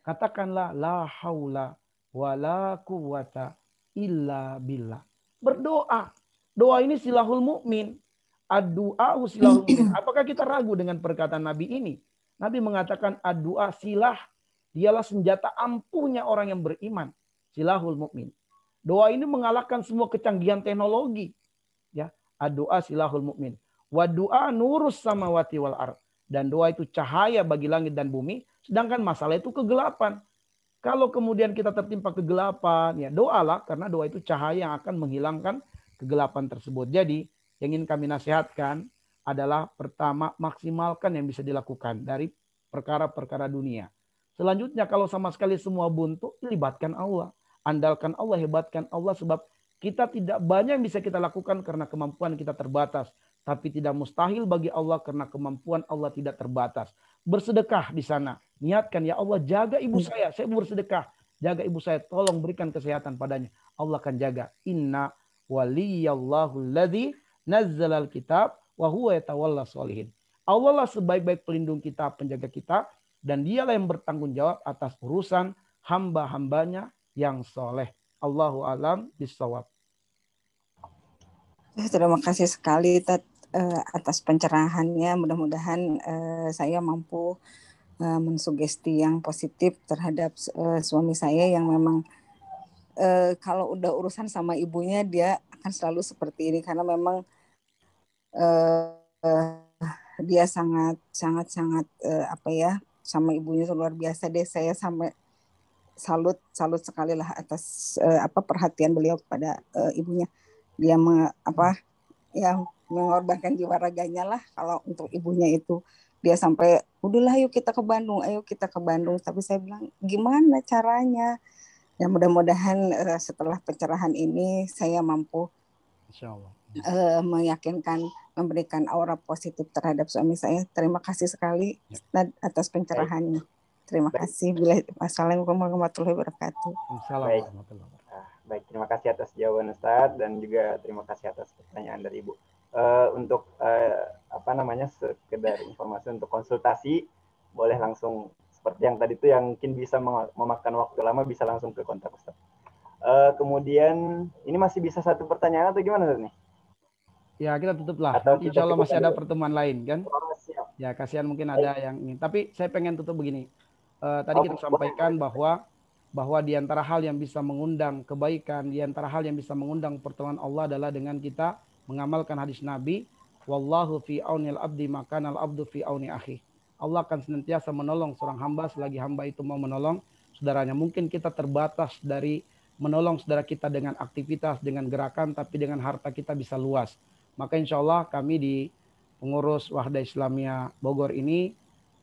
Speaker 2: Katakanlah la haula wa la quwata illa billah. Berdoa. Doa ini silahul mukmin. Ad-du'a silahul mukmin. Apakah kita ragu dengan perkataan Nabi ini? Nabi mengatakan ad-du'a silah. Dialah senjata ampuhnya orang yang beriman. Silahul mukmin. Doa ini mengalahkan semua kecanggihan teknologi. Ya, ad-du'a silahul mukmin. Wa du'a nurus samawati wal ardh. Dan doa itu cahaya bagi langit dan bumi. Sedangkan masalah itu kegelapan. Kalau kemudian kita tertimpa kegelapan, ya doalah. Karena doa itu cahaya yang akan menghilangkan kegelapan tersebut. Jadi yang ingin kami nasihatkan adalah pertama, maksimalkan yang bisa dilakukan dari perkara-perkara dunia. Selanjutnya kalau sama sekali semua buntu, libatkan Allah. Andalkan Allah, hebatkan Allah. Sebab kita tidak banyak yang bisa kita lakukan karena kemampuan kita terbatas. Tapi tidak mustahil bagi Allah karena kemampuan Allah tidak terbatas. Bersedekah di sana. Niatkan, ya Allah jaga ibu saya bersedekah. jaga ibu saya, tolong berikan kesehatan padanya. Allah akan jaga. Inna waliyallahu alladzi nazzalal kitab wa huwa yatawalla sholihin. Allah lah sebaik-baik pelindung kita, penjaga kita, dan dialah yang bertanggung jawab atas urusan hamba-hambanya yang soleh. Allahu alam bisawab.
Speaker 4: Terima kasih sekali atas pencerahannya. Mudah-mudahan saya mampu mensugesti yang positif terhadap suami saya yang memang kalau udah urusan sama ibunya dia akan selalu seperti ini karena memang dia sangat apa ya, sama ibunya itu luar biasa deh. Saya sampai salut sekali lah atas perhatian beliau kepada ibunya. Dia mengorbankan jiwa raganya lah kalau untuk ibunya itu. Dia sampai udahlah ayo kita ke Bandung. Tapi saya bilang gimana caranya? Ya mudah-mudahan setelah pencerahan ini saya mampu meyakinkan, memberikan aura positif terhadap suami saya. Terima kasih sekali atas pencerahannya. Terima kasih. Wassalamualaikum warahmatullahi wabarakatuh.
Speaker 1: Baik, terima kasih atas jawaban Ustadz dan juga terima kasih atas pertanyaan dari Ibu. Untuk sekedar informasi untuk konsultasi, boleh langsung seperti yang tadi itu yang mungkin bisa memakan waktu lama, bisa langsung ke kontak Ustadz. Kemudian ini masih bisa satu pertanyaan atau gimana nih?
Speaker 2: Ya kita tutup lah. Insya Allah masih ada pertemuan lain kan? Ya kasihan mungkin ada yang ini. Tapi saya pengen tutup begini. Tadi kita sampaikan bahwa di antara hal yang bisa mengundang kebaikan, di antara hal yang bisa mengundang pertolongan Allah adalah dengan kita mengamalkan hadis Nabi, wallahu fi aunil abdi makanal abdu fi auni akhi. Allah akan senantiasa menolong seorang hamba selagi hamba itu mau menolong saudaranya. Mungkin kita terbatas dari menolong saudara kita dengan aktivitas, dengan gerakan, tapi dengan harta kita bisa luas. Maka insya Allah kami di pengurus Wahda Islamiyah Bogor ini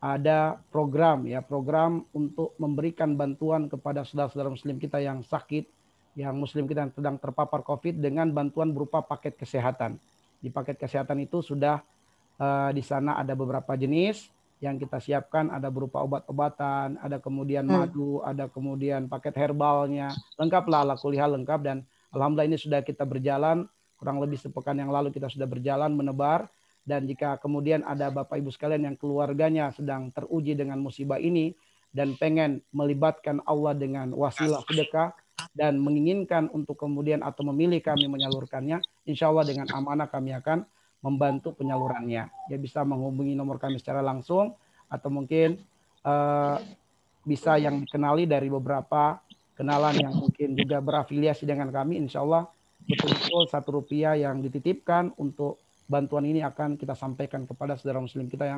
Speaker 2: ada program untuk memberikan bantuan kepada saudara-saudara muslim kita yang sakit, yang muslim kita yang sedang terpapar COVID dengan bantuan berupa paket kesehatan. Di paket kesehatan itu sudah di sana ada beberapa jenis yang kita siapkan, ada berupa obat-obatan, ada kemudian madu, ada kemudian paket herbalnya, lengkaplah ala kulli hal lengkap. Dan alhamdulillah ini sudah kita berjalan kurang lebih sepekan yang lalu kita sudah berjalan menebar. Dan jika kemudian ada Bapak Ibu sekalian yang keluarganya sedang teruji dengan musibah ini dan pengen melibatkan Allah dengan wasilah sedekah dan menginginkan untuk kemudian atau memilih kami menyalurkannya, insya Allah dengan amanah kami akan membantu penyalurannya. Ya bisa menghubungi nomor kami secara langsung atau mungkin bisa yang dikenali dari beberapa kenalan yang mungkin juga berafiliasi dengan kami. Insya Allah betul-betul Rp1 yang dititipkan untuk bantuan ini akan kita sampaikan kepada saudara muslim kita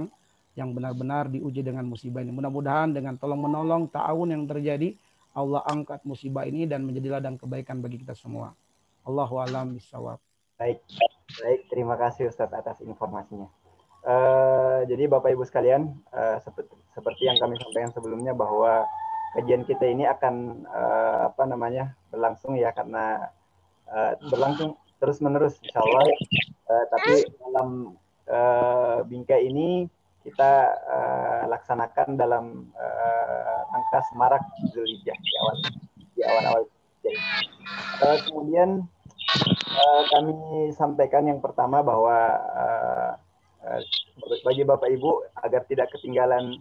Speaker 2: yang benar-benar diuji dengan musibah ini. Mudah-mudahan dengan tolong-menolong, ta'awun yang terjadi, Allah angkat musibah ini dan menjadi ladang kebaikan bagi kita semua. Allahu a'lam bishawab.
Speaker 1: Baik, terima kasih Ustadz atas informasinya. Jadi Bapak Ibu sekalian, seperti yang kami sampaikan sebelumnya bahwa kajian kita ini akan berlangsung ya, karena berlangsung terus-menerus insya Allah. Tapi dalam bingkai ini kita laksanakan dalam angka semarak Zulhijjah di awal-awal. Kemudian kami sampaikan yang pertama bahwa bagi Bapak Ibu agar tidak ketinggalan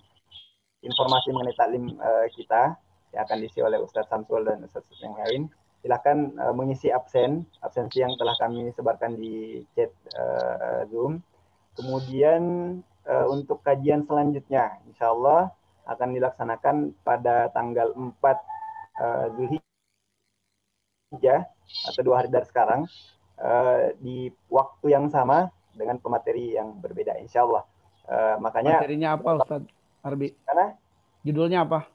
Speaker 1: informasi mengenai taklim kita yang akan diisi oleh Ustadz Samsul dan Ustadz yang lain, silakan mengisi absensi yang telah kami sebarkan di chat Zoom. Kemudian untuk kajian selanjutnya, insya Allah akan dilaksanakan pada tanggal 4 Zulhijjah atau 2 hari dari sekarang, di waktu yang sama dengan pemateri yang berbeda, insya Allah. Makanya
Speaker 2: materinya apa Ustadz Arbi?
Speaker 1: Karena
Speaker 2: judulnya apa?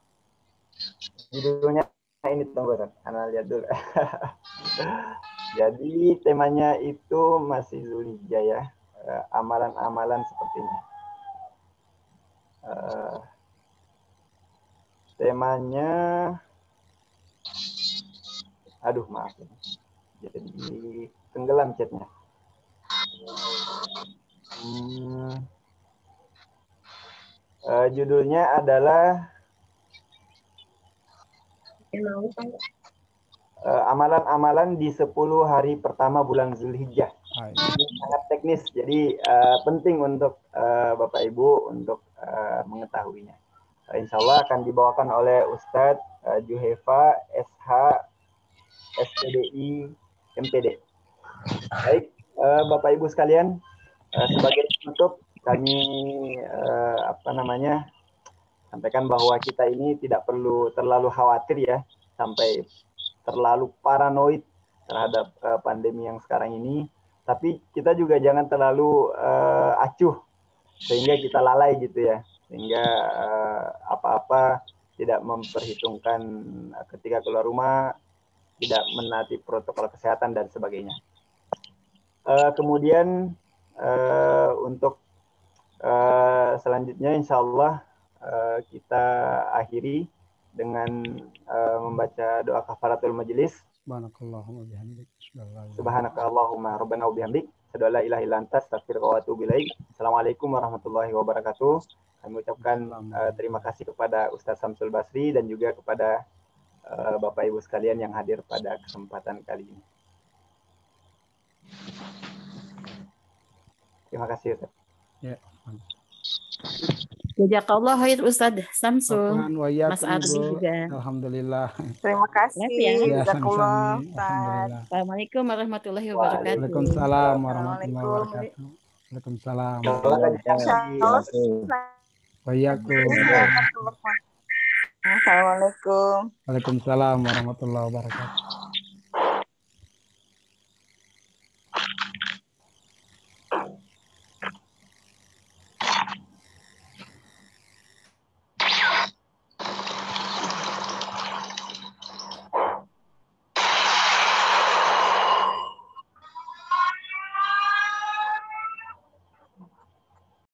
Speaker 1: Judulnya ini, tunggu kan, Ana lihat dulu. Jadi temanya itu masih Zulhijjah ya, amalan-amalan sepertinya. Temanya, aduh maaf, jadi tenggelam chatnya. Judulnya adalah amalan-amalan di 10 hari pertama bulan Zulhijjah.
Speaker 2: Baik.
Speaker 1: Ini sangat teknis, jadi penting untuk Bapak Ibu untuk mengetahuinya. Insya Allah akan dibawakan oleh Ustadz Juhefa, SH, SPDI, MPD. Baik, Bapak Ibu sekalian, sebagai penutup kami sampaikan bahwa kita ini tidak perlu terlalu khawatir ya, sampai terlalu paranoid terhadap pandemi yang sekarang ini. Tapi kita juga jangan terlalu acuh sehingga kita lalai gitu ya, sehingga apa-apa tidak memperhitungkan ketika keluar rumah, tidak menaati protokol kesehatan dan sebagainya. Kemudian untuk selanjutnya insya Allah kita akhiri dengan membaca doa kafaratul majelis.
Speaker 2: Subhanakallahumma bihamdik.
Speaker 1: Subhanakallahumma rabbana wa bihamdik. Asyhadu an la ilaha illa anta astaghfiruka wa atubu ilaik. Assalamualaikum warahmatullahi wabarakatuh. Kami ucapkan terima kasih kepada Ustaz Samsul Basri dan juga kepada Bapak Ibu sekalian yang hadir pada kesempatan kali ini. Terima kasih Ustaz.
Speaker 2: Ya.
Speaker 5: Jazakallah khair Ustaz Samsul, Mas Ardi
Speaker 2: Bu.
Speaker 5: juga.
Speaker 2: Alhamdulillah.
Speaker 4: Terima kasih.
Speaker 5: Ya,
Speaker 4: Jazakallah.
Speaker 2: Alhamdulillah.
Speaker 5: Assalamualaikum warahmatullahi wabarakatuh.
Speaker 2: Waalaikumsalam warahmatullahi wabarakatuh. Waalaikumsalam.
Speaker 4: Assalamualaikum.
Speaker 2: Waalaikumsalam warahmatullahi wabarakatuh.